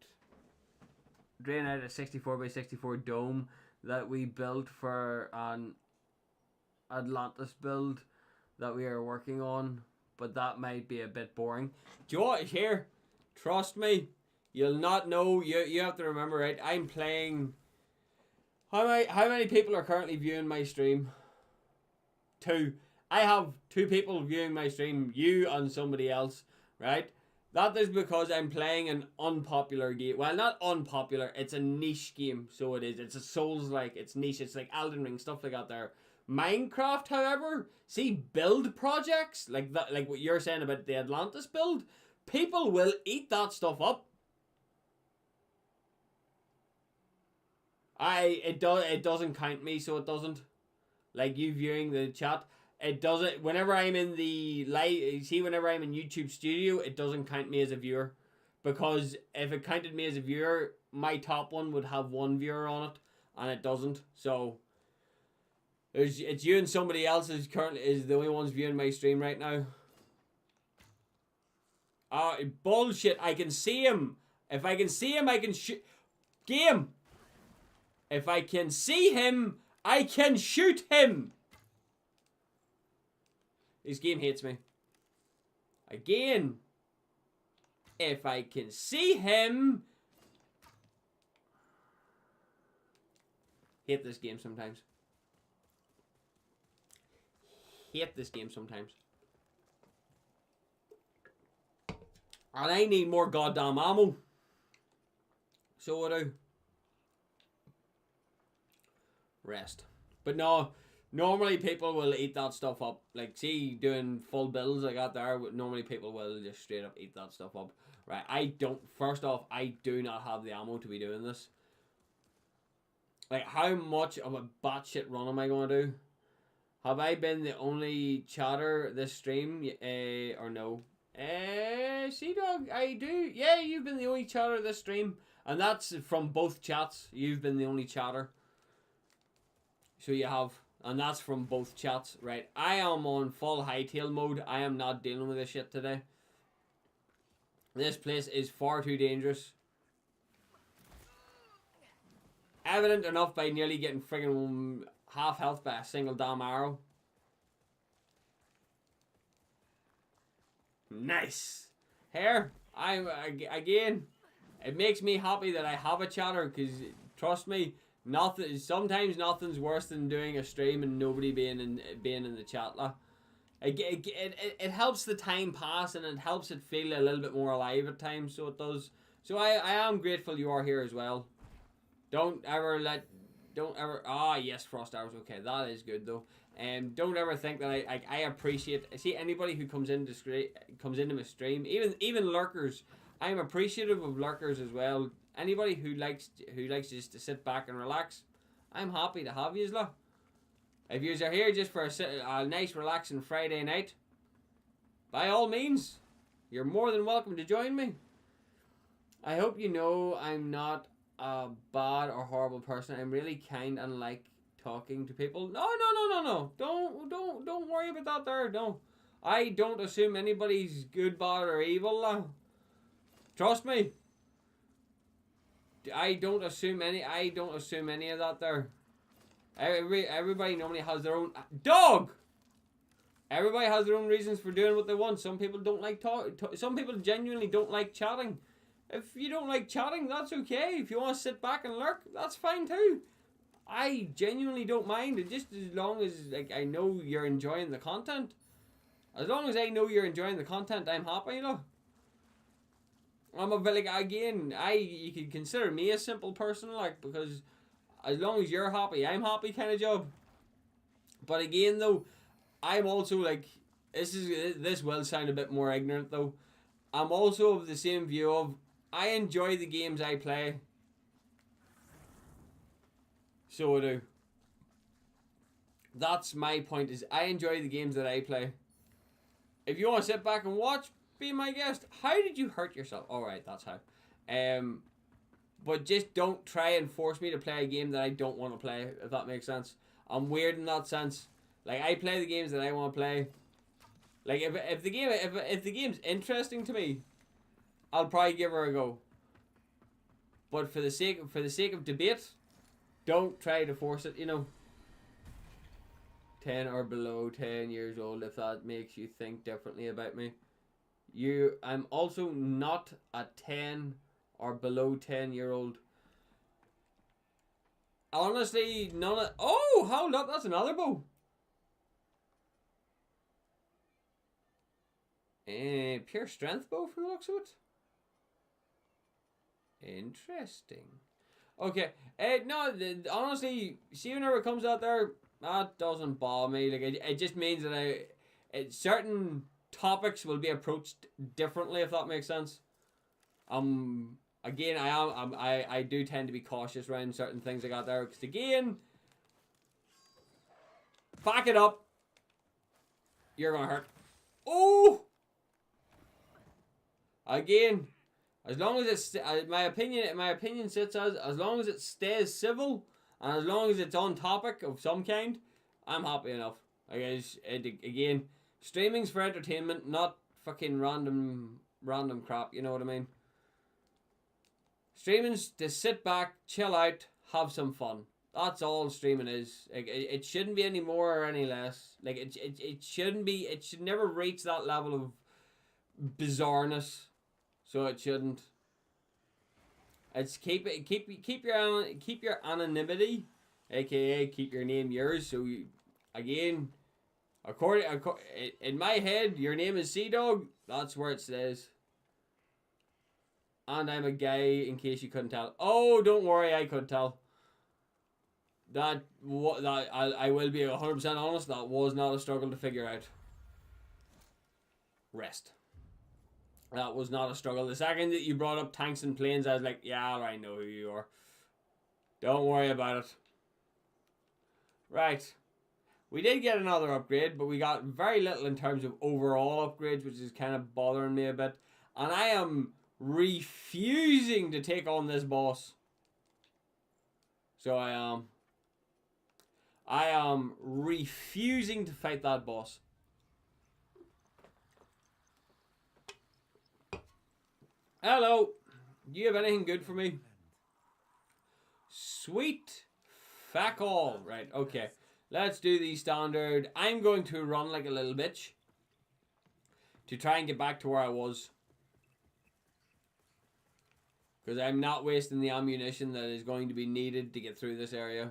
Speaker 1: a 64x64 dome that we built for an Atlantis build that we are working on, but that might be a bit boring. Do you know what? Here, trust me, you'll not know. You have to remember, right? I'm playing. How many people are currently viewing my stream? 2. I have 2 people viewing my stream, you and somebody else, right? That is because I'm playing an unpopular game. Well, not unpopular, it's a niche game, so it is. It's a Souls-like, it's niche, it's like Elden Ring, stuff like that there. Minecraft, however, see, build projects, like that, like what you're saying about the Atlantis build, people will eat that stuff up. It doesn't count me, so it doesn't. Like you viewing the chat, it doesn't. Whenever I'm in the live, see, whenever I'm in YouTube Studio, it doesn't count me as a viewer, because if it counted me as a viewer, my top one would have 1 viewer on it, and it doesn't. So it's you and somebody else is the only ones viewing my stream right now. Bullshit! I can see him. If I can see him, I can shoot. Game. If I can see him, I can shoot him. This game hates me. Again. If I can see him. Hate this game sometimes. Hate this game sometimes. And I need more goddamn ammo. So I do. rest. But no, normally people will eat that stuff up. Like, see, doing full builds I got there, normally people will just straight up eat that stuff up. Right, I don't, first off, I do not have the ammo to be doing this. Like, how much of a batshit run am I going to do? Have I been the only chatter this stream? Or no? Sea-Dog, I do. Yeah, you've been the only chatter this stream. And that's from both chats. You've been the only chatter. So you have. And that's from both chats. Right, I am on full hightail mode. I am not dealing with this shit today. This place is far too dangerous. Evident enough by nearly getting friggin' half health by a single damn arrow. Nice. Here, again, it makes me happy that I have a chatter, because trust me, sometimes nothing's worse than doing a stream and nobody being in the chat. It helps the time pass, and it helps it feel a little bit more alive at times, so it does. So I am grateful you are here as well. Don't ever, yes, Frost Arrows, okay, that is good though. Don't ever think that I appreciate, see, anybody who comes into my stream, even lurkers, I'm appreciative of lurkers as well. Anybody who likes just to sit back and relax, I'm happy to have yous lot. If yous are here just for a nice relaxing Friday night, by all means, you're more than welcome to join me. I hope you know I'm not a bad or horrible person. I'm really kind and like talking to people. No. Don't worry about that there. No. I don't assume anybody's good, bad, or evil. Trust me. I don't assume any of that there. Everybody normally has their own dog. Everybody has their own reasons for doing what they want. Some people don't like some people genuinely don't like chatting. If you don't like chatting, that's okay. If you want to sit back and lurk, that's fine too. I genuinely don't mind. Just as long as I know you're enjoying the content. As long as I know you're enjoying the content, I'm happy, I'm you could consider me a simple person, because as long as you're happy, I'm happy kind of job. But again though, I'm also this will sound a bit more ignorant though. I'm also of the same view of, I enjoy the games I play. So I do. That's my point, is I enjoy the games that I play. If you want to sit back and watch, be my guest. How did you hurt yourself? Alright, that's how. But just don't try and force me to play a game that I don't want to play, if that makes sense. I'm weird in that sense. I play the games that I want to play. If the game's interesting to me, I'll probably give her a go. But for the sake of debate, don't try to force it, 10 or below 10 years old, if that makes you think differently about me. I'm also not a 10 or below 10-year-old. Honestly, none of... Oh, hold up, that's another bow. Pure strength bow from the looks of it. Interesting. Okay. No, honestly, see, whenever it comes out there, that doesn't bother me. It just means that certain topics will be approached differently, if that makes sense. Again, I do tend to be cautious around certain things I got there, because again, back it up. You're gonna hurt. Oh. Again, as long as it's my opinion sits as long as it stays civil and as long as it's on topic of some kind, I'm happy enough. Again, streaming's for entertainment, not fucking random crap. You know what I mean? Streaming's to sit back, chill out, have some fun. That's all streaming is. It shouldn't be any more or any less. It shouldn't be. It should never reach that level of bizarreness. So it shouldn't. It's keep your anonymity, aka keep your name yours. So again, in my head, your name is Sea-Dog. That's where it says. And I'm a guy, in case you couldn't tell. Oh, don't worry, I could tell. that I will be 100% honest, that was not a struggle to figure out. Rest. That was not a struggle. The second that you brought up tanks and planes, I was like, yeah, I know who you are. Don't worry about it. Right. We did get another upgrade, but we got very little in terms of overall upgrades, which is kind of bothering me a bit. And I am refusing to take on this boss. So I am. I am refusing to fight that boss. Hello. Do you have anything good for me? Sweet. Fuck all. Right, okay. Let's do the standard. I'm going to run like a little bitch to try and get back to where I was. Because I'm not wasting the ammunition that is going to be needed to get through this area.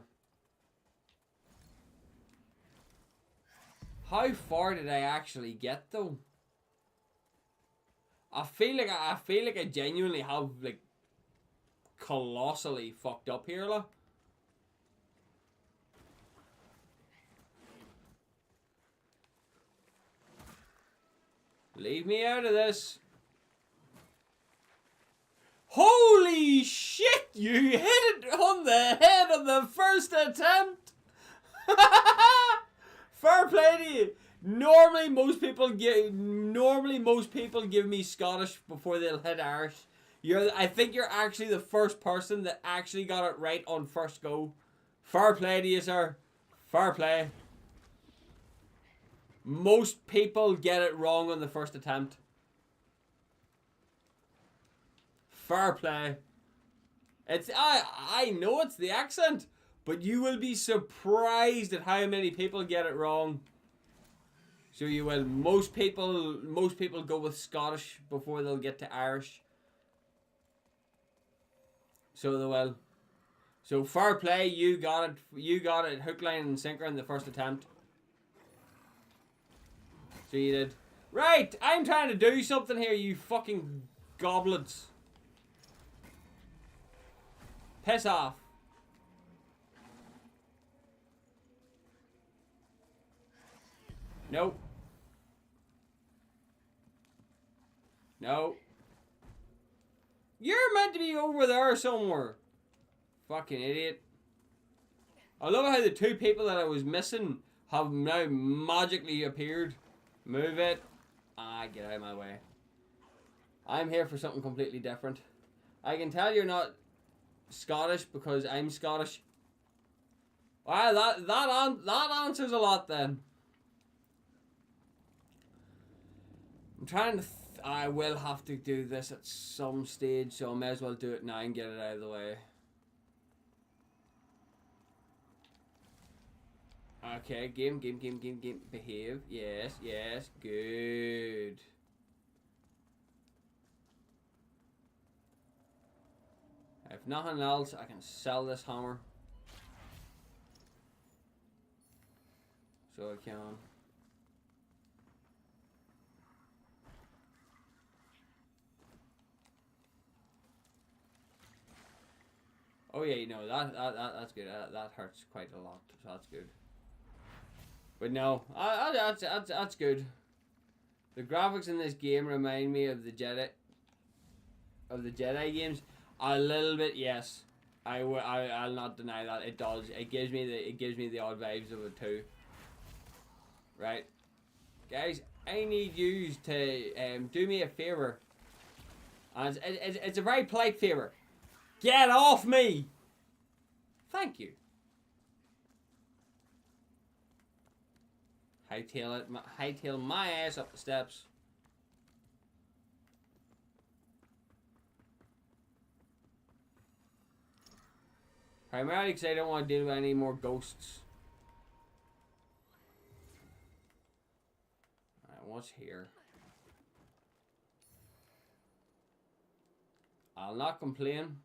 Speaker 1: How far did I actually get though? I feel like I genuinely have like colossally fucked up here, like. Leave me out of this. Holy shit! You hit it on the head on the first attempt. Fair play to you. Normally most people give me Scottish before they'll hit Irish. I think you're actually the first person that actually got it right on first go. Fair play to you, sir. Fair play. Most people get it wrong on the first attempt. Fair play. I know it's the accent, but you will be surprised at how many people get it wrong. So you will. Most people go with Scottish before they'll get to Irish. So they will. So fair play, you got it. You got it hook, line, and sinker in the first attempt. So you did. Right, I'm trying to do something here, you fucking goblets. Piss off. Nope. No. You're meant to be over there somewhere. Fucking idiot. I love how the two people that I was missing have now magically appeared. Move it. Get out of my way. I'm here for something completely different. I can tell you're not Scottish because I'm Scottish. Wow, that answers a lot then. I'm trying to... I will have to do this at some stage, so I may as well do it now and get it out of the way. Okay, game, behave. Yes, good. If nothing else, I can sell this hammer. So I can. Oh yeah, no, that's good. That hurts quite a lot, so that's good. But no, that's good. The graphics in this game remind me of the Jedi games a little bit. Yes, I'll not deny that it does. It gives me the odd vibes of it too. Right, guys, I need you to do me a favor, and it's a very polite favor. Get off me! Thank you. Hightail my ass up the steps. Primarily because I don't want to deal with any more ghosts. Alright, what's here? I'll not complain.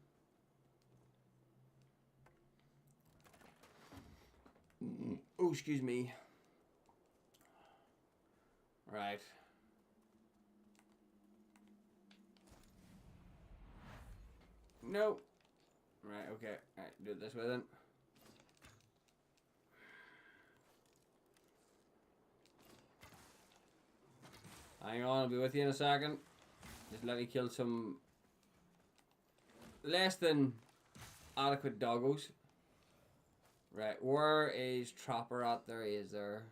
Speaker 1: Oh, excuse me. Right. Nope. Right, okay. Alright, do it this way then. Hang on, I'll be with you in a second. Just let me kill some less than adequate doggos. Right, where is Trapper at? There he is there.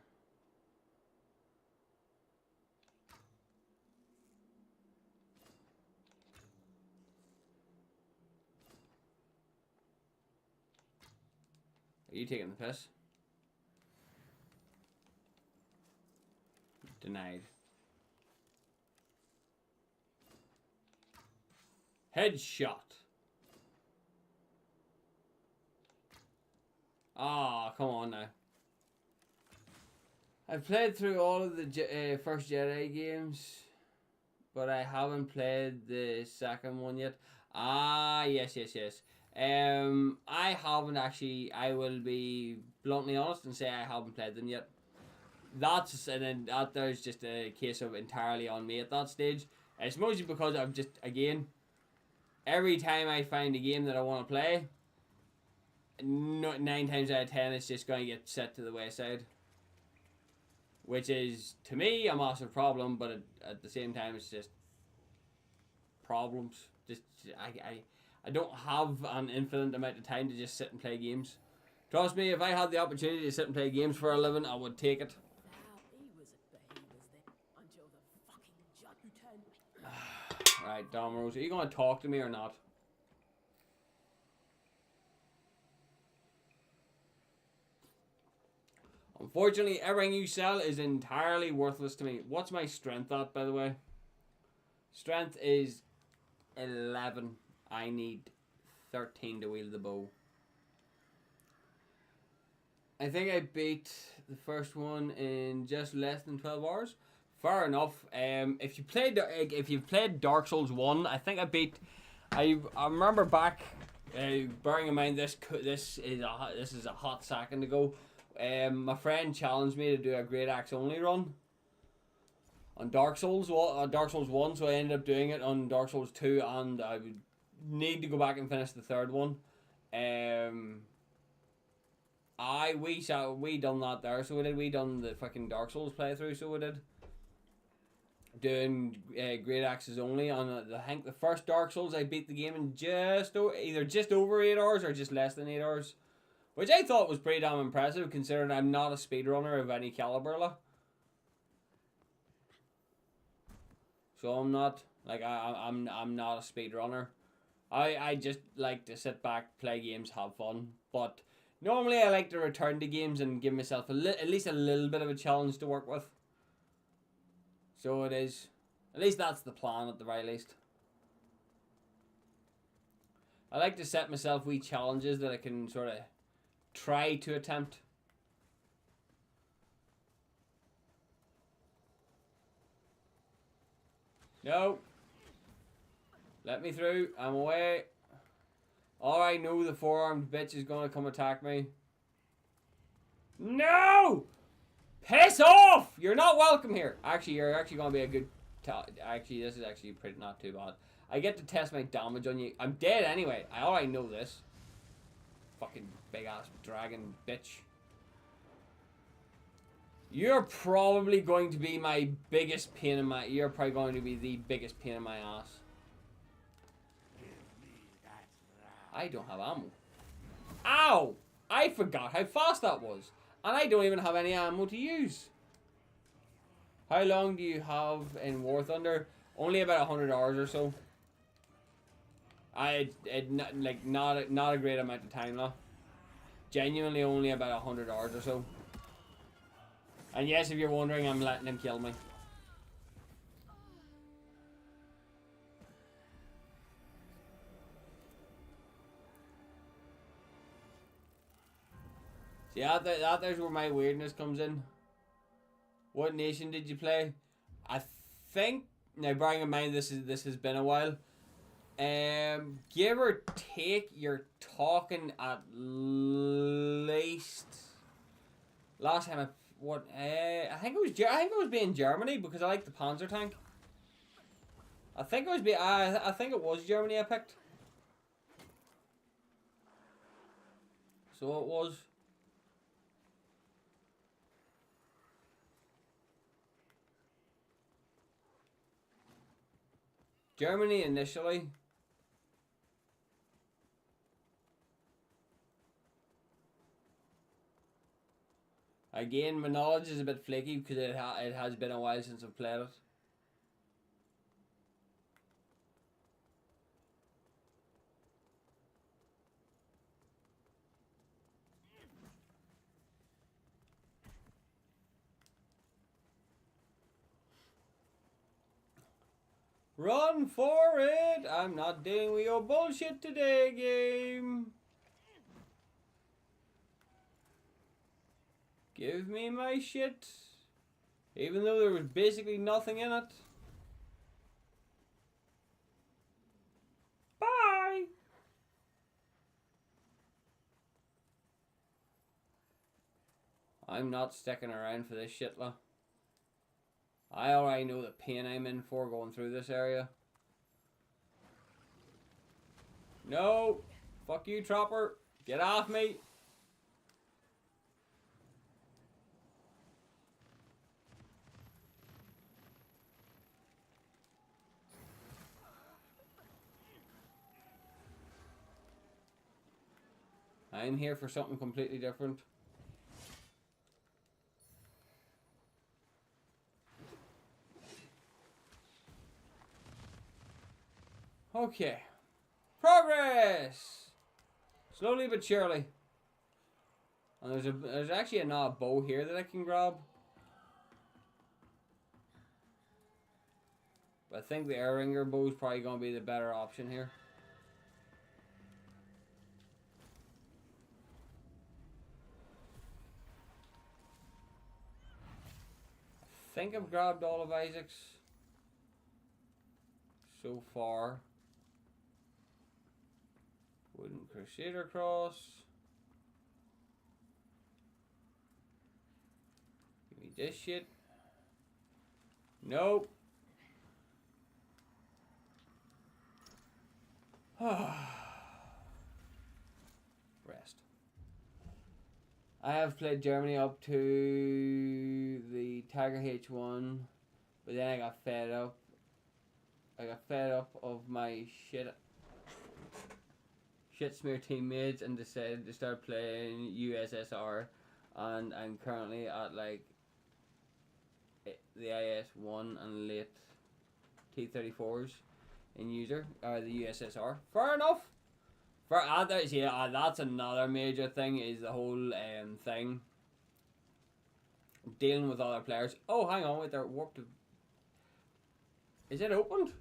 Speaker 1: Are you taking the piss? Denied. Headshot. Ah, come on now. I've played through all of the first Jedi games, but I haven't played the second one yet. Ah, yes. I haven't actually. I will be bluntly honest and say I haven't played them yet. There's just a case of entirely on me at that stage. It's mostly because I've just, again, every time I find a game that I want to play, 9 times out of 10 it's just going to get set to the wayside. Which is, to me, a massive problem, but at the same time it's just problems. Just I don't have an infinite amount of time to just sit and play games. Trust me, if I had the opportunity to sit and play games for a living, I would take it. Right, Domrose, are you going to talk to me or not? Unfortunately, everything you sell is entirely worthless to me. What's my strength at, by the way? Strength is 11. I need 13 to wield the bow. I think I beat the first one in just less than 12 hours. Fair enough. If you've played Dark Souls 1, I think I beat. I remember back. Bearing in mind this is a hot second ago. My friend challenged me to do a Great Axe only run on Dark Souls 1, so I ended up doing it on Dark Souls 2, and I would need to go back and finish the third one. We done that there, so we done the fucking Dark Souls playthrough, so we did. Doing Great Axes only on I think the first Dark Souls I beat the game in either just over 8 hours or just less than 8 hours, which I thought was pretty damn impressive considering I'm not a speedrunner of any caliber. So I'm not I'm not a speedrunner. I just like to sit back, play games, have fun. But normally I like to return to games and give myself at least a little bit of a challenge to work with. So it is. At least that's the plan at the very least. I like to set myself wee challenges that I can sort of try to attempt. No. Let me through. I'm away. Oh, I know the four-armed bitch is going to come attack me. No! Piss off! You're not welcome here. Actually, you're actually going to be a good... Actually, this is actually pretty not too bad. I get to test my damage on you. I'm dead anyway. I already know this. Fucking big-ass dragon bitch. You're probably going to be my biggest pain in my... You're probably going to be the biggest pain in my ass. I don't have ammo. Ow! I forgot how fast that was. And I don't even have any ammo to use. How long do you have in War Thunder? Only about 100 hours or so. Not a great amount of time though. Genuinely only about 100 hours or so. And yes, if you're wondering, I'm letting him kill me. See, there's where my weirdness comes in. What nation did you play? I think, now bearing in mind this has been a while. Give or take, you're talking at least. Last time I think it was being Germany because I like the Panzer tank. I think it was Germany I picked. So it was. Germany initially. Again, my knowledge is a bit flaky because it has been a while since I've played it. Run for it! I'm not dealing with your bullshit today, game. Give me my shit. Even though there was basically nothing in it. Bye! I'm not sticking around for this shit, lah. I already know the pain I'm in for going through this area. No! Fuck you, Tropper! Get off me! I'm here for something completely different. Okay. Progress! Slowly but surely. And there's actually another bow here that I can grab. But I think the Erringer bow is probably going to be the better option here. I think I've grabbed all of Isaac's so far. Wooden Crusader Cross. Give me this shit. Nope. Rest. I have played Germany up to the Tiger H1, but then I got fed up. I got fed up of my shit smear teammates and decided to start playing USSR, and I'm currently at like the IS-1 and late T-34s in user, or the USSR. Fair enough. For others, yeah, that's another major thing, is the whole thing. Dealing with other players. Oh, hang on, wait, they're warped. Is it opened?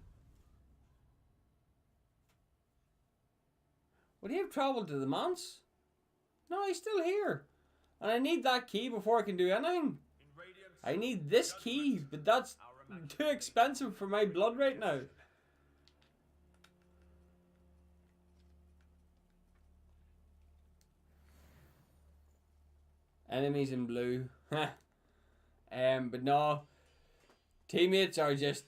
Speaker 1: Would he have travelled to the manse? No, he's still here. And I need that key before I can do anything. I need this key, but that's too expensive for my blood right now. Enemies in blue. But no. Teammates are just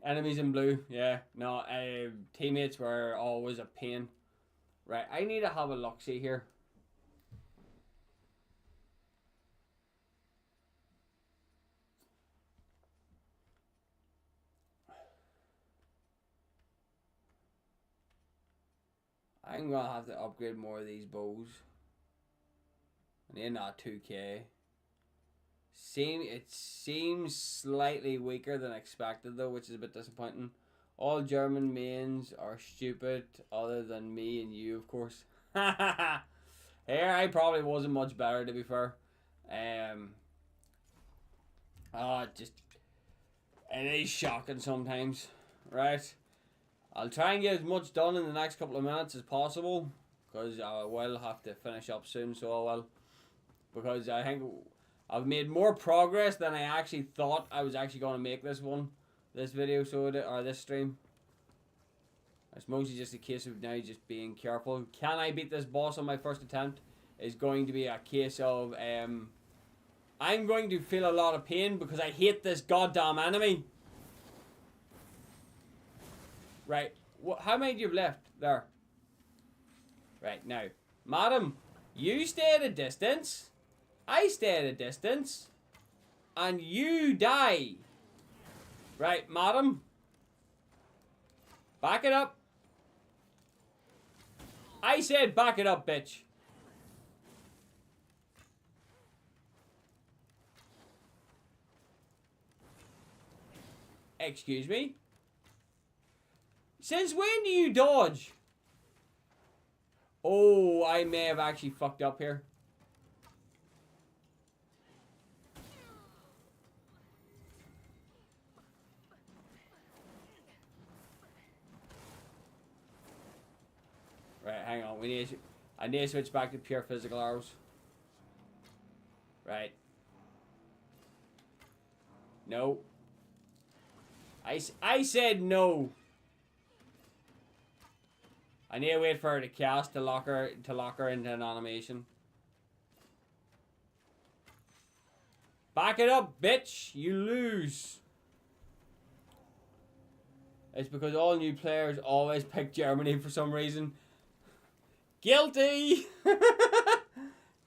Speaker 1: enemies in blue. Yeah, no, teammates were always a pain. Right, I need to have a look-see here. I'm gonna have to upgrade more of these bows. And they're not 2K. It seems slightly weaker than expected though, which is a bit disappointing. All German mains are stupid, other than me and you, of course. Here, I probably wasn't much better, to be fair. It is shocking sometimes, right? I'll try and get as much done in the next couple of minutes as possible, because I will have to finish up soon, so I will. Because I think I've made more progress than I actually thought I was actually going to make this video, or this stream. It's mostly just a case of now just being careful. Can I beat this boss on my first attempt? Is going to be a case of I'm going to feel a lot of pain because I hate this goddamn enemy. Right, how many do you have left there? Right, now, madam, you stay at a distance. I stay at a distance. And you die. Right, madam. Back it up. I said back it up, bitch. Excuse me? Since when do you dodge? Oh, I may have actually fucked up here. Right, hang on. I need to switch back to pure physical arrows. Right. No. I said no. I need to wait for her to cast to lock her into an animation. Back it up, bitch. You lose. It's because all new players always pick Germany for some reason. Guilty.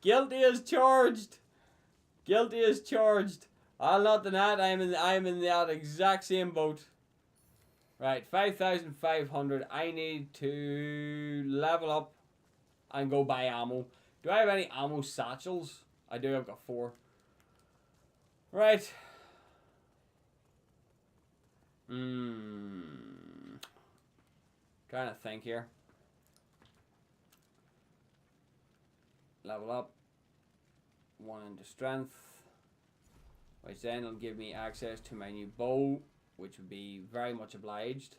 Speaker 1: Guilty as charged. Guilty as charged. I'll not deny it. I'm in that exact same boat. Right, 5,500. I need to level up and go buy ammo. Do I have any ammo satchels? I do. I've got 4. Right. Trying to think here. Level up. 1 into strength. Which then will give me access to my new bow, which would be very much obliged.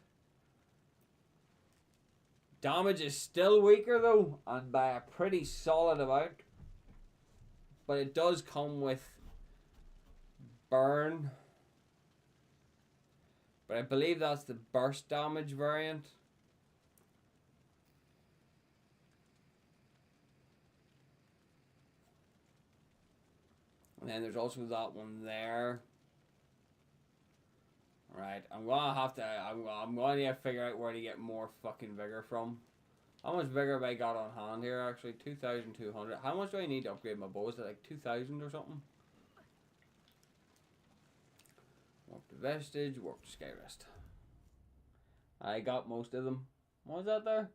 Speaker 1: Damage is still weaker though, and by a pretty solid amount. But it does come with burn. But I believe that's the burst damage variant. And then there's also that one there. Right, I'm going to figure out where to get more fucking vigor from. How much vigor have I got on hand here actually? 2,200. How much do I need to upgrade my bow? Is it like 2,000 or something? Warp to Vestige, Warp to Skyrest. I got most of them. What was that there?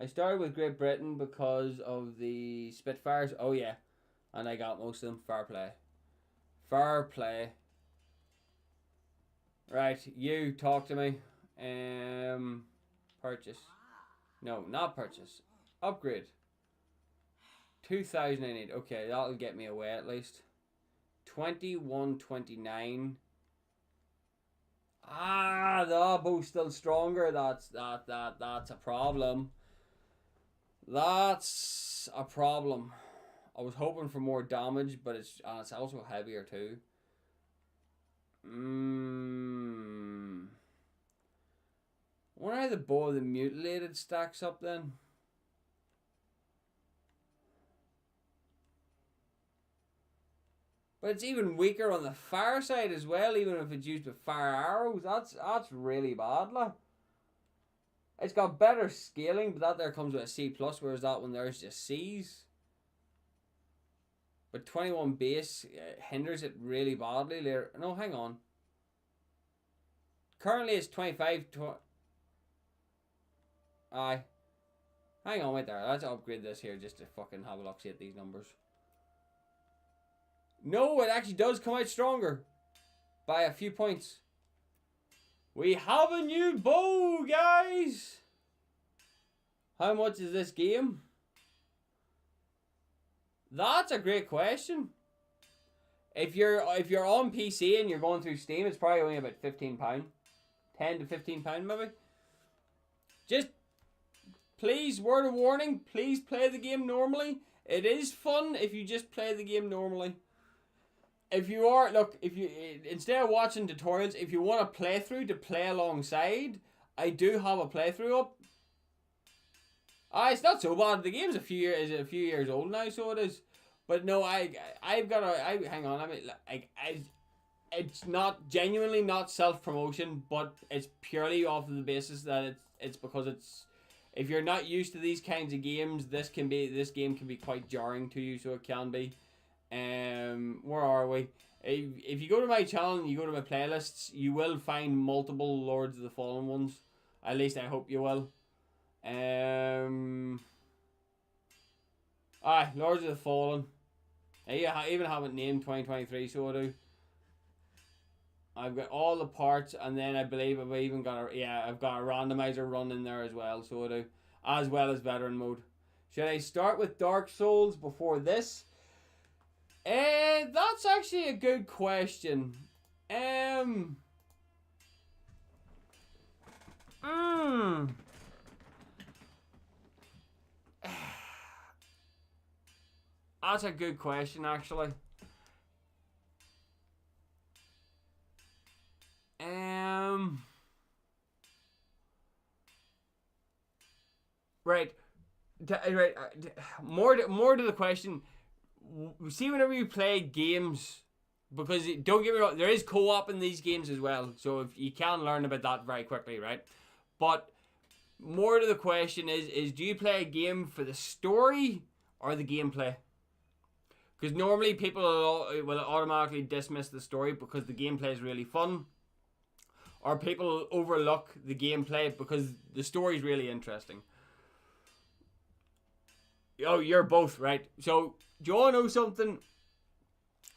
Speaker 1: I started with Great Britain because of the Spitfires. Oh yeah. And I got most of them. Fair play. Fair play. Right, you talk to me. Purchase. No, not purchase. Upgrade. 2,000 I need. Okay, that'll get me away at least. 2129. Ah, the bow's still stronger. That's a problem. That's a problem. I was hoping for more damage, but it's also heavier too. Wonder how the bow of the mutilated stacks up then. But it's even weaker on the fire side as well, even if it's used with fire arrows. That's really bad, like. It's got better scaling, but that there comes with a C+, whereas that one there's just C's. But 21 base hinders it really badly later. No, hang on. Currently it's 25. Aye. Hang on, wait there. Let's upgrade this here just to fucking have a look see at these numbers. No, it actually does come out stronger. By a few points. We have a new bow, guys! How much is this game? That's a great question. If you're on PC and you're going through Steam, it's probably only about £15. 10 to £15 maybe. Just please, word of warning, please play the game normally. It is fun if you just play the game normally. If you are, look, if you instead of watching tutorials, if you want a playthrough to play alongside, I do have a playthrough up. It's not so bad. The game's a few years old now, so it is. But no, I've got a hang on. It's not genuinely not self promotion, but it's purely off of the basis that it's because it's if you're not used to these kinds of games, this game can be quite jarring to you, so it can be. Where are we? If you go to my channel and you go to my playlists, you will find multiple Lords of the Fallen ones. At least I hope you will. Lords of the Fallen. I even haven't named 2023, so I do. I've got all the parts, and then I believe I've even got I've got a randomizer run in there as well, so I do. As well as veteran mode. Should I start with Dark Souls before this? That's actually a good question. That's a good question, actually. Right. Right. More to the question. See, whenever you play games, because don't get me wrong, there is co-op in these games as well, so if you can learn about that very quickly, right? But more to the question is do you play a game for the story or the gameplay? Because normally people will automatically dismiss the story because the gameplay is really fun, or people overlook the gameplay because the story is really interesting. Oh, you're both, right? So, do you want to know something?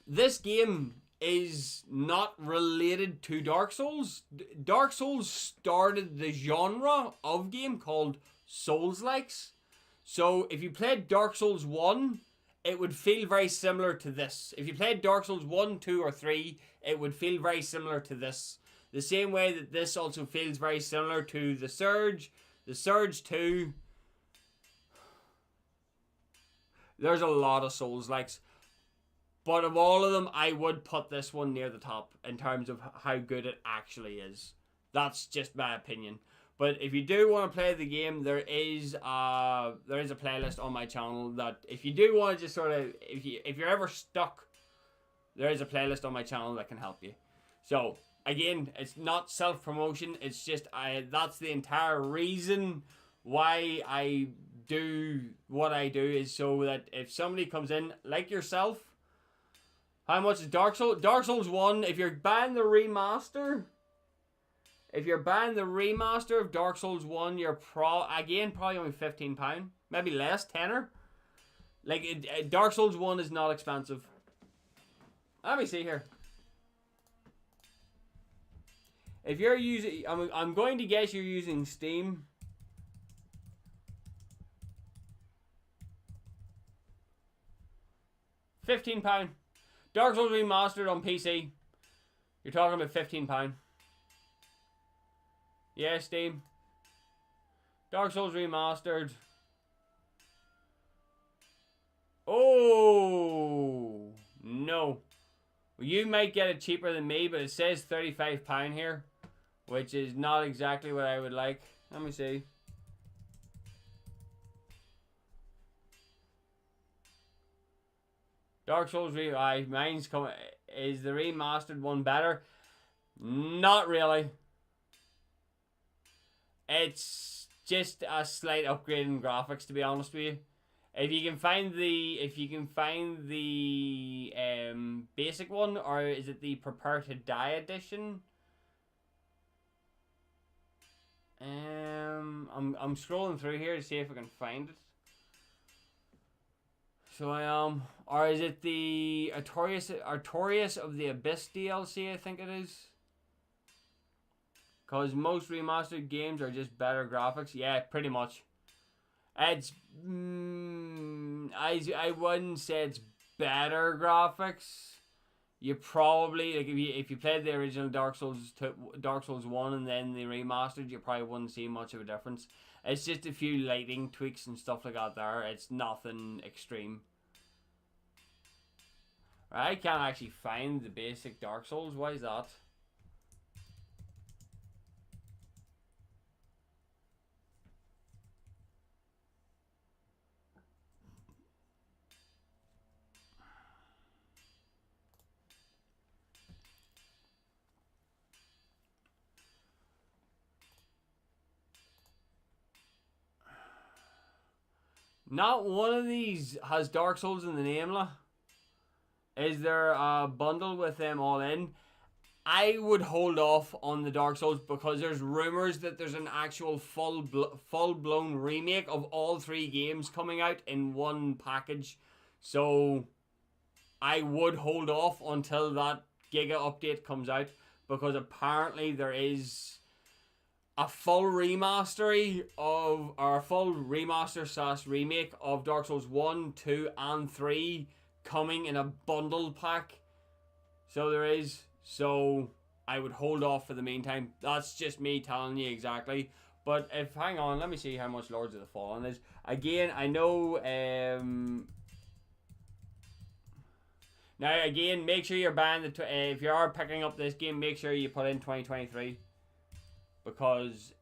Speaker 1: This game is not related to Dark Souls. Dark Souls started the genre of game called Souls-likes. So, if you played Dark Souls 1, it would feel very similar to this. If you played Dark Souls 1, 2, or 3, it would feel very similar to this. The same way that this also feels very similar to The Surge 2. There's a lot of Souls-likes. But of all of them, I would put this one near the top in terms of how good it actually is. That's just my opinion. But if you do want to play the game, there is a playlist on my channel that if you do want to just sort of, if you're ever stuck, there is a playlist on my channel that can help you. So again, it's not self-promotion. It's just that's the entire reason why I do what I do, is so that if somebody comes in like yourself, how much is Dark Souls? Dark Souls 1, if you're buying the remaster, of Dark Souls 1, you're probably only £15, maybe less, tenner. Like Dark Souls 1 is not expensive. Let me see here. If you're using, I'm going to guess you're using Steam. £15. Dark Souls Remastered on PC. You're talking about £15. Yeah, Steam. Dark Souls Remastered. Oh, no. Well, you might get it cheaper than me, but it says £35 here, which is not exactly what I would like. Let me see. Dark Souls mine's coming. Is the remastered one better? Not really. It's just a slight upgrade in graphics, to be honest with you. If you can find the basic one, or is it the Prepare to Die edition? I'm scrolling through here to see if I can find it. So I am, or is it the Artorias of the Abyss DLC? I think it is. Cause most remastered games are just better graphics. Yeah, pretty much. It's I wouldn't say it's better graphics. You probably, like, if you played the original Dark Souls 1 and then the remastered, you probably wouldn't see much of a difference. It's just a few lighting tweaks and stuff like that there. It's nothing extreme. I can't actually find the basic Dark Souls. Why is that? Not one of these has Dark Souls in the name, lah. Is there a bundle with them all in? I would hold off on the Dark Souls because there's rumors that there's an actual full-blown remake of all 3 games coming out in one package. So I would hold off until that Giga update comes out, because apparently there is a full remaster / remake of Dark Souls 1, 2, and 3 coming in a bundled pack. So there is. So I would hold off for the meantime. That's just me telling you exactly. But hang on, let me see how much Lords of the Fallen is. Again, I know. Now again, make sure you're buying if you are picking up this game, make sure you put in 2023, because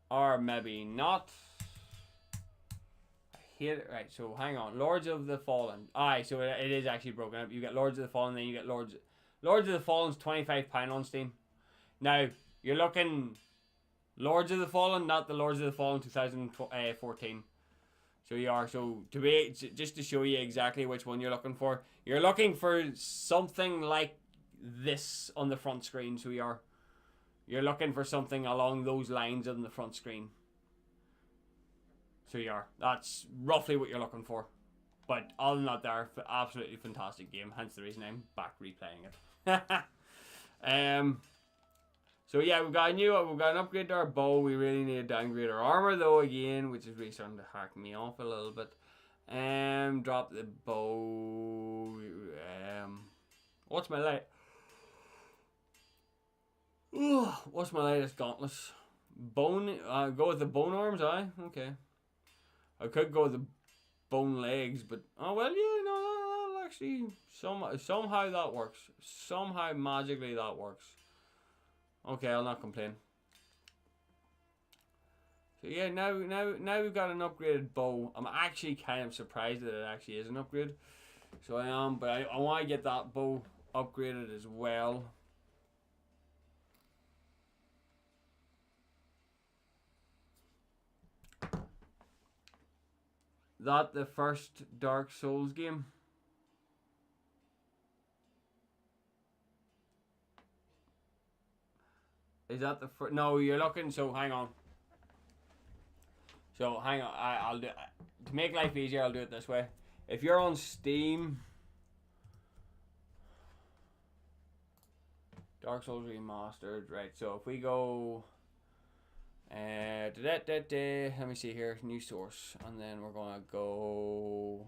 Speaker 1: or maybe not. Right, so hang on. Lords of the Fallen. Aye, so it is actually broken up. You get Lords of the Fallen, then you get Lords of the Fallen's £25 on Steam. Now, you're looking Lords of the Fallen, not the Lords of the Fallen 2014. So you are, just to show you exactly which one you're looking for. You're looking for something like this on the front screen, so you're looking for something along those lines on the front screen. So you are. That's roughly what you're looking for. But other than that, they're absolutely fantastic game. Hence the reason I'm back replaying it. So yeah, we've got an upgrade to our bow. We really need to downgrade our armor though again, which is really starting to hack me off a little bit. Drop the bow. What's my light? What's my latest gauntlets? Bone. Go with the bone arms. Aye. Okay. I could go with the bone legs, but oh well, yeah, no, that'll actually somehow that works. Somehow magically that works. Okay, I'll not complain. So yeah, now we've got an upgraded bow. I'm actually kind of surprised that it actually is an upgrade. So I am, but I want to get that bow upgraded as well. That the first Dark Souls game? Is that the first? No, you're looking. So hang on. I'll do to make life easier. I'll do it this way. If you're on Steam, Dark Souls Remastered, right? So if we go. Let me see here, new source, and then we're gonna go.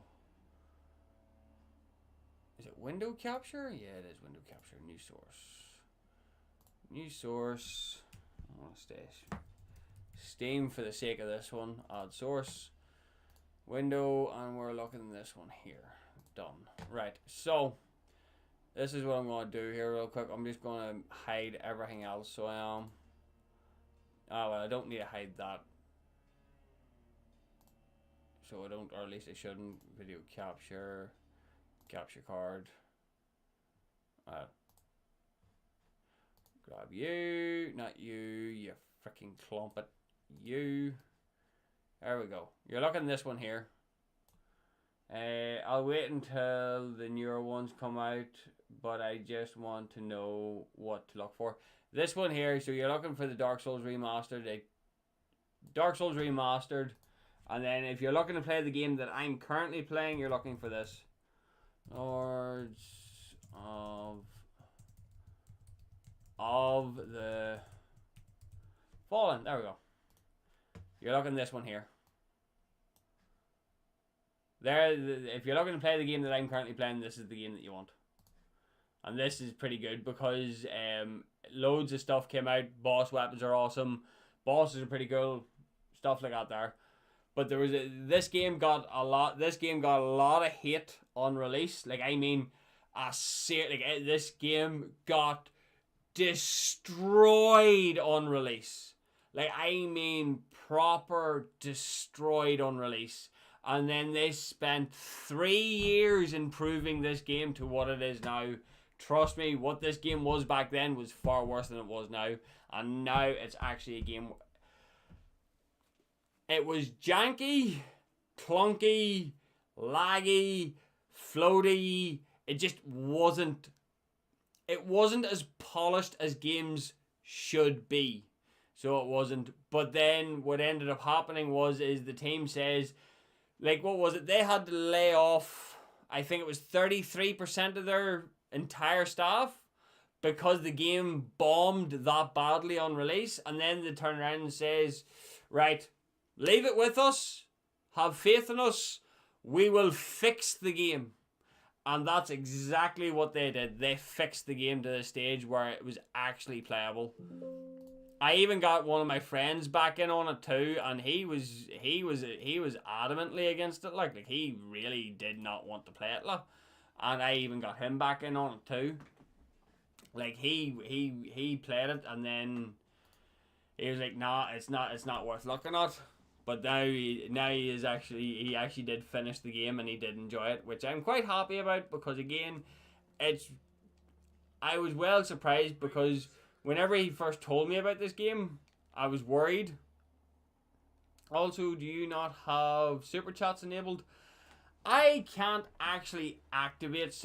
Speaker 1: Is it window capture? Yeah, it is window capture. New source. I want to stay Steam for the sake of this one. Add source, window, and we're looking at this one here. Done. Right. So this is what I'm gonna do here real quick. I'm just gonna hide everything else. So well, I don't need to hide that. So I don't, or at least I shouldn't. Video capture card. Grab you, not you freaking clumpet. You. There we go. You're looking at this one here. I'll wait until the newer ones come out, but I just want to know what to look for. This one here, so you're looking for the Dark Souls Remastered, and then if you're looking to play the game that I'm currently playing, you're looking for this. Lords of the Fallen. There we go. You're looking at this one here. If you're looking to play the game that I'm currently playing, this is the game that you want. And this is pretty good because loads of stuff came out. Boss weapons are awesome. Bosses are pretty cool. Stuff like that there. But this game got a lot of hate on release. Like, I mean, this game got destroyed on release. Like, I mean, proper destroyed on release. And then they spent 3 years improving this game to what it is now. Trust me, what this game was back then was far worse than it was now. And now it's actually a game. It was janky, clunky, laggy, floaty. it just wasn't. It wasn't as polished as games should be. So it wasn't. But then what ended up happening is the team says, like, what was it? They had to lay off, I think it was 33% of their entire staff because the game bombed that badly on release. And then they turn around and says, right, leave it with us. Have faith in us. We will fix the game. And that's exactly what they did. They fixed the game to the stage where it was actually playable. I even got one of my friends back in on it too, and he was adamantly against it. Like he really did not want to play it. And I even got him back in on it too. Like he played it, and then he was like, "Nah, it's not worth looking at." But now he actually did finish the game, and he did enjoy it, which I'm quite happy about, because again, I was well surprised, because whenever he first told me about this game, I was worried. Also, do you not have super chats enabled? I can't actually activate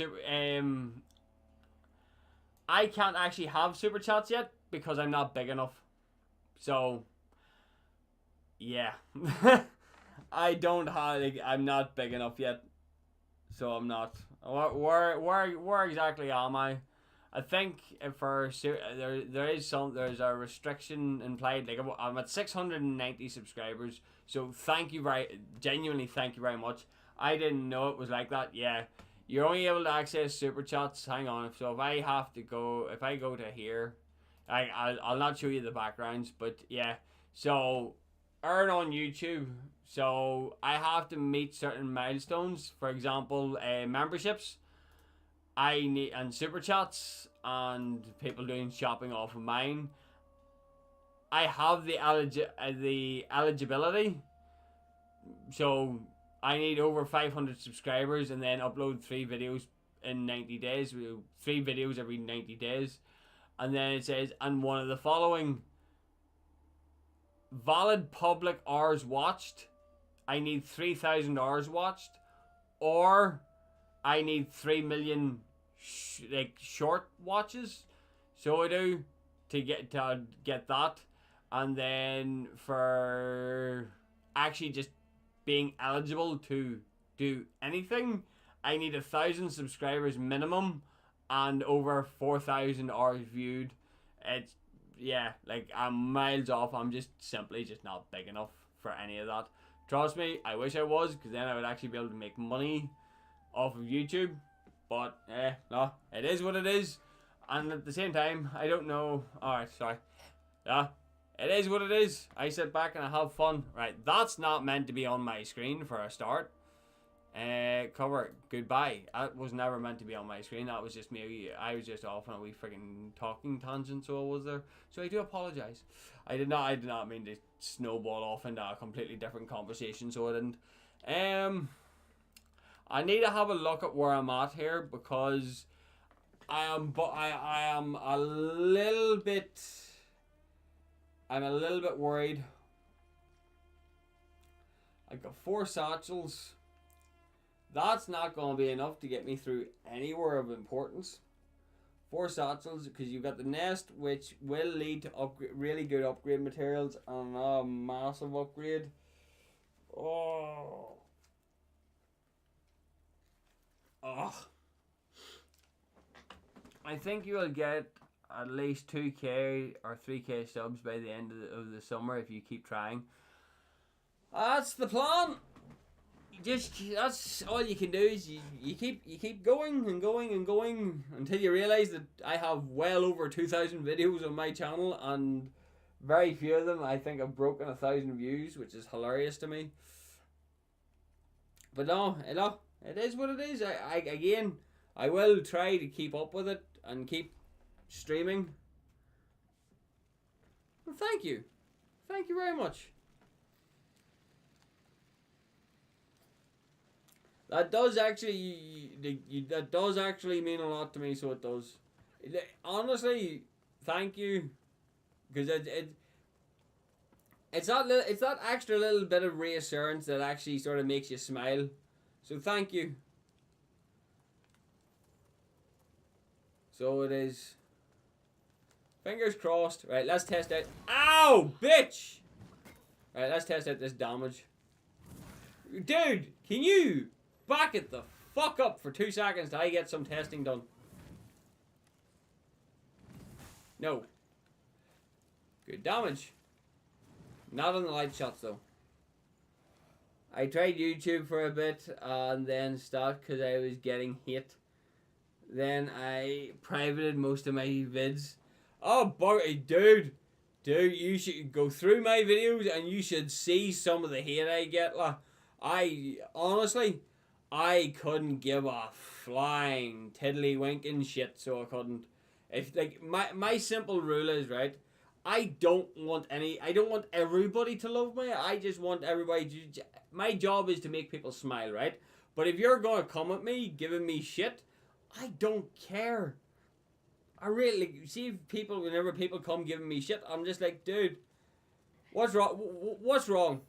Speaker 1: I can't actually have super chats yet because I'm not big enough. So yeah. I don't have, like, I'm not big enough yet. So I'm not. Where exactly am I? I think there's a restriction implied. Like I'm at 690 subscribers. So genuinely thank you very much. I didn't know it was like that. Yeah, you're only able to access super chats. Hang on. So if I go to here, I'll not show you the backgrounds, but yeah. So earn on YouTube. So I have to meet certain milestones. For example, memberships. And super chats and people doing shopping off of mine. I have the eligibility, so I need over 500 subscribers and then upload 3 videos in 90 days. 3 videos every 90 days, and then it says, and one of the following: valid public hours watched. I need 3,000 hours watched, or I need 3 million short watches. So I do to get that, and then for actually just being eligible to do anything, I need 1,000 subscribers minimum and over 4,000 hours viewed. It's like I'm miles off. I'm just simply not big enough for any of that. Trust me, I wish I was, because then I would actually be able to make money off of YouTube. But no, it is what it is. And at the same time, I don't know. Alright, sorry. Yeah, it is what it is. I sit back and I have fun. Right, that's not meant to be on my screen for a start. Cover goodbye. That was never meant to be on my screen. That was just me. I was just off on a wee freaking talking tangent, so I was there. So I do apologize. I did not mean to snowball off into a completely different conversation, so I didn't. I need to have a look at where I'm at here, because I am a little bit worried. I got 4 satchels. That's not going to be enough to get me through anywhere of importance. 4 satchels, because you've got the nest, which will lead to really good upgrade materials, and a massive upgrade. Oh. I think you will get at least 2k or 3k subs by the end of the summer if you keep trying. That's the plan. That's all you can do, is you keep going and going and going until you realize that I have well over 2,000 videos on my channel, and very few of them I think have broken 1,000 views, which is hilarious to me. But no, it is what it is. I will try to keep up with it and keep streaming. Well, thank you very much. That does actually mean a lot to me. So it does. Honestly, thank you, because it's that extra little bit of reassurance that actually sort of makes you smile. So thank you. So it is. Fingers crossed. Right, let's test out. Ow, bitch! Right, let's test out this damage. Dude, can you back it the fuck up for 2 seconds till I get some testing done? No. Good damage. Not on the light shots though. I tried YouTube for a bit and then stopped because I was getting hit. Then I privated most of my vids. Oh boy, dude, you should go through my videos and you should see some of the hate I get. Like, I honestly, I couldn't give a flying tiddlywinking shit, so I couldn't. If like my simple rule is, right, I don't want everybody to love me. I just want everybody to. My job is to make people smile, right? But if you're gonna come at me giving me shit, I don't care. I really see people whenever people come giving me shit. I'm just like, dude, what's wrong? What's wrong?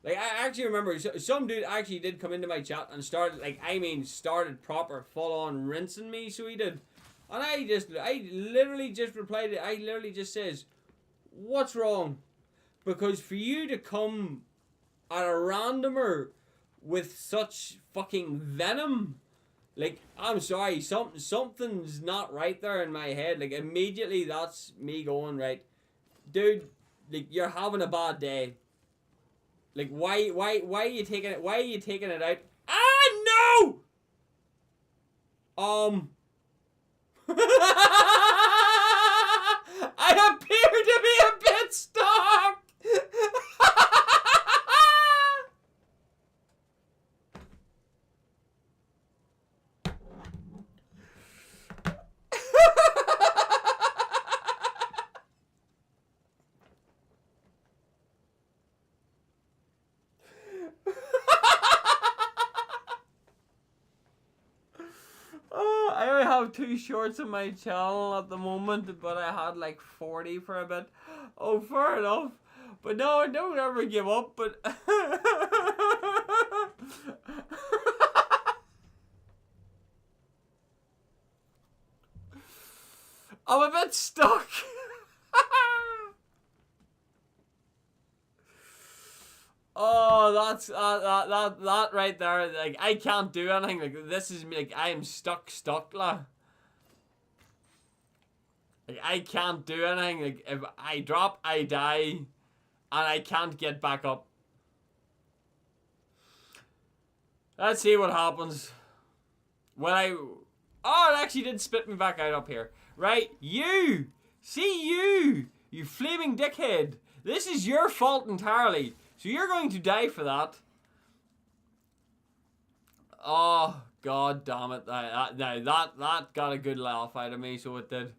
Speaker 1: Like, I actually remember some dude actually did come into my chat and started proper full on rinsing me. So he did, and I literally just replied. I literally just says, what's wrong? Because for you to come at a randomer with such fucking venom. Like, I'm sorry, something's not right there in my head. Like, immediately that's me going, right, dude, like, you're having a bad day. Like, why are you taking it out? Ah, no! I appear to be a bit stuck! Oh, I only have 2 shorts on my channel at the moment, but I had like 40 for a bit. Oh, fair enough. But no, I don't ever give up, but... I'm a bit stuck. Oh, that's that right there. Like, I can't do anything. Like, this is me. Like, I am stuck, like. Like, I can't do anything. Like, if I drop, I die, and I can't get back up. Let's see what happens. Oh, it actually did spit me back out up here. Right, you flaming dickhead. This is your fault entirely. So you're going to die for that. Oh, god damn it. That got a good laugh out of me, so it did.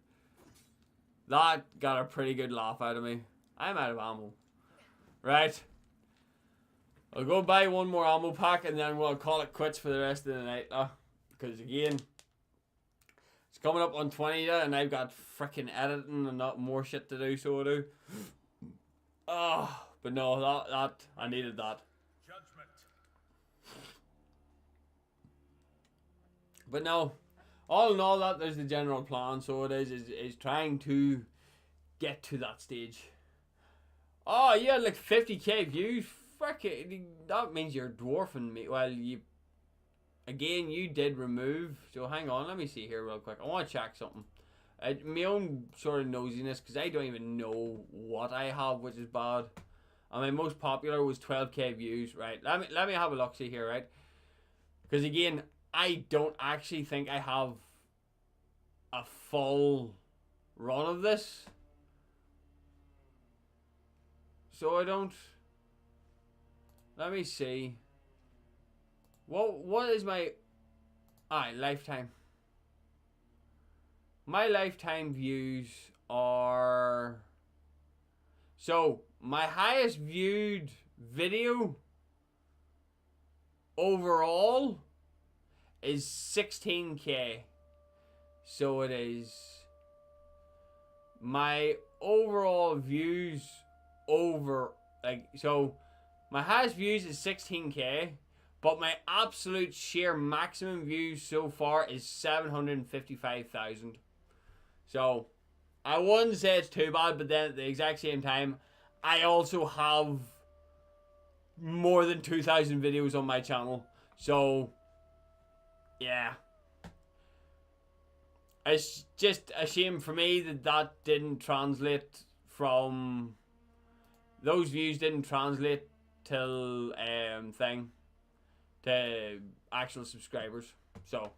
Speaker 1: That got a pretty good laugh out of me. I'm out of ammo. Right. I'll go buy one more ammo pack and then we'll call it quits for the rest of the night. Because again, it's coming up on 20 and I've got freaking editing and not more shit to do, so I do. But no, that I needed that.
Speaker 2: Judgment.
Speaker 1: But no, all in all, that there's the general plan. So it is trying to get to that stage. Oh, you had like 50k views. Frickin', that means you're dwarfing me. Well, you did remove. So hang on, let me see here real quick. I want to check something. My own sort of nosiness, because I don't even know what I have, which is bad. And my most popular was 12k views, right? Let me have a look see here, right? Because again, I don't actually think I have a full run of this. So I don't. Let me see. What is my lifetime? My lifetime views are, so my highest viewed video overall is 16k. So it is my overall views over, like, so my highest views is 16k, But my absolute sheer maximum views so far is 755,000. So, I wouldn't say it's too bad, but then at the exact same time, I also have more than 2,000 videos on my channel. So, yeah. It's just a shame for me that didn't translate from... Those views didn't translate till to actual subscribers. So,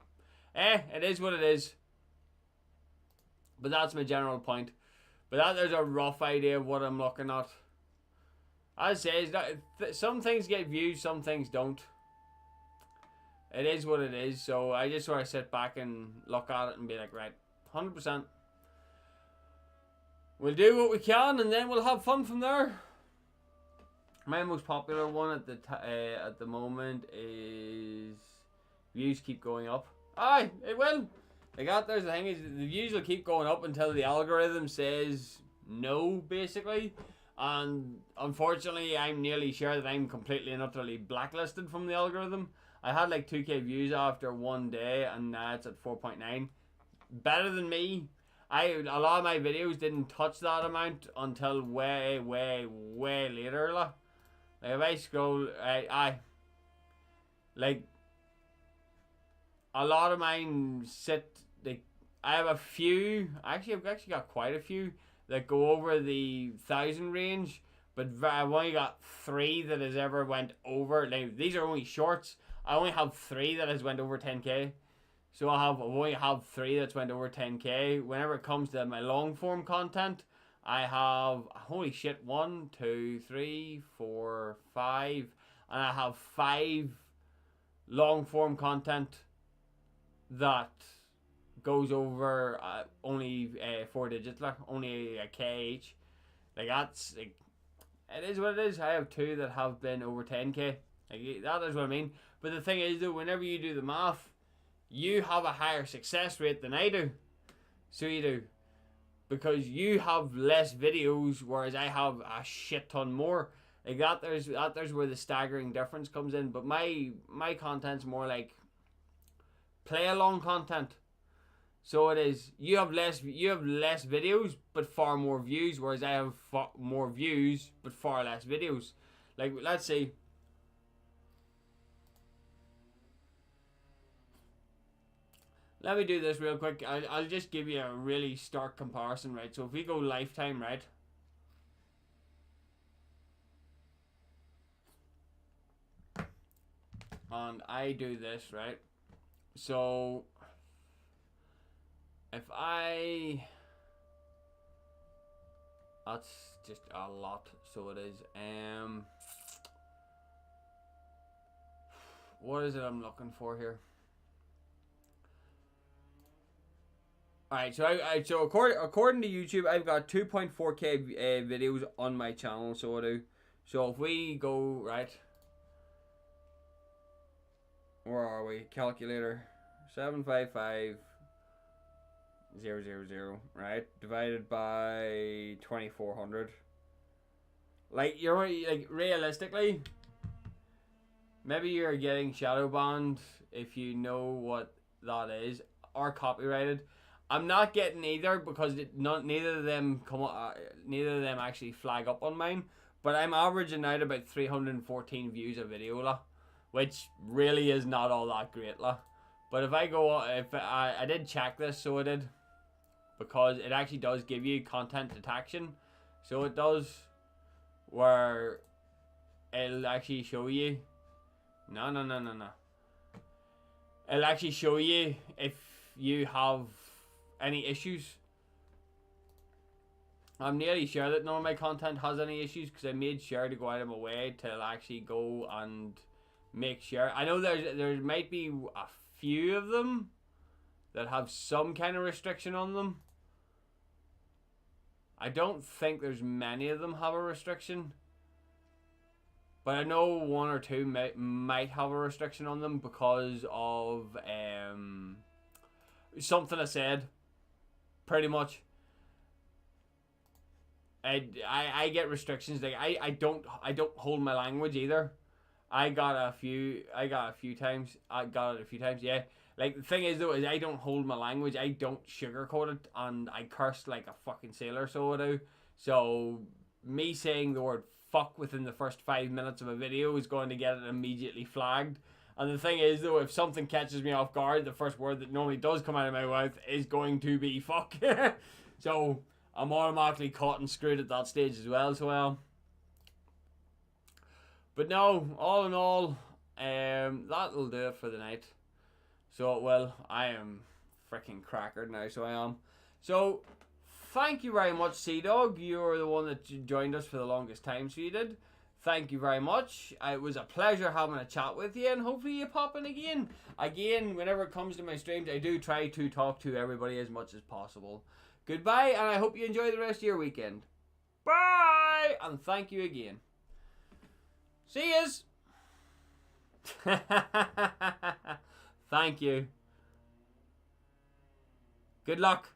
Speaker 1: it is what it is. But that's my general point. But there's a rough idea of what I'm looking at. As I say, some things get views, some things don't. It is what it is. So I just sort of sit back and look at it and be like, right, 100%. We'll do what we can and then we'll have fun from there. My most popular one at the moment is views keep going up. Aye, it will. There's the thing is the views will keep going up until the algorithm says no, basically. And unfortunately, I'm nearly sure that I'm completely and utterly blacklisted from the algorithm. I had like 2k views after one day, and now it's at 4.9. Better than me. A lot of my videos didn't touch that amount until way later. Like if I scroll, like a lot of mine sit. Like I have a few. Actually, I've actually got quite a few that go over the 1,000 range, but I've only got 3 that has ever went over. Like these are only shorts. I only have 3 that has went over 10k. So I only have 3 that's went over 10k. Whenever it comes to my long form content, I have, holy shit, 1, 2, 3, 4, 5, and I have 5 long form content that goes over only 4 digits, like only a k each. Like that's like, it is what it is. I have 2 that have been over 10k. Like that is what I mean. But the thing is though, whenever you do the math, you have a higher success rate than I do. So you do. Because you have less videos, whereas I have a shit ton more. Like there's where the staggering difference comes in. But my content's more like play along content. So it is, you have less videos but far more views, whereas I have more views but far less videos. Like let's see. Let me do this real quick. I'll just give you a really stark comparison, right? So if we go lifetime, right? And I do this, right? So if that's just a lot, so it is. What is it I'm looking for here? Alright, so according to YouTube, I've got 2.4k videos on my channel, so I do. So if we go, right, where are we? Calculator, 755,000, right, divided by 2,400. Like realistically, maybe you're getting shadow banned if you know what that is, or copyrighted. I'm not getting either because neither of them actually flag up on mine. But I'm averaging out about 314 views a video, which really is not all that great, But if I go, I did check this, so I did, because it actually does give you content detection, so it does, where it'll actually show you. No. It'll actually show you if you have any issues. I'm nearly sure that none of my content has any issues because I made sure to go out of my way to actually go and make sure. I know there might be a few of them that have some kind of restriction on them. I don't think there's many of them have a restriction, but I know 1 or 2 might have a restriction on them because of something I said. Pretty much. I get restrictions. Like I don't hold my language either. I got it a few times. Yeah. Like, the thing is, though, is I don't hold my language. I don't sugarcoat it, and I curse like a fucking sailor, so I do. So, me saying the word fuck within the first 5 minutes of a video is going to get it immediately flagged. And the thing is, though, if something catches me off guard, the first word that normally does come out of my mouth is going to be fuck. So, I'm automatically caught and screwed at that stage as well, so But no, all in all, that'll do it for the night. So, well, I am freaking crackered now, so I am. So, thank you very much, Sea-Dog. You're the one that joined us for the longest time, so you did. Thank you very much. It was a pleasure having a chat with you, and hopefully you pop in again. Again, whenever it comes to my streams, I do try to talk to everybody as much as possible. Goodbye, and I hope you enjoy the rest of your weekend. Bye, and thank you again. See yous. Thank you. Good luck.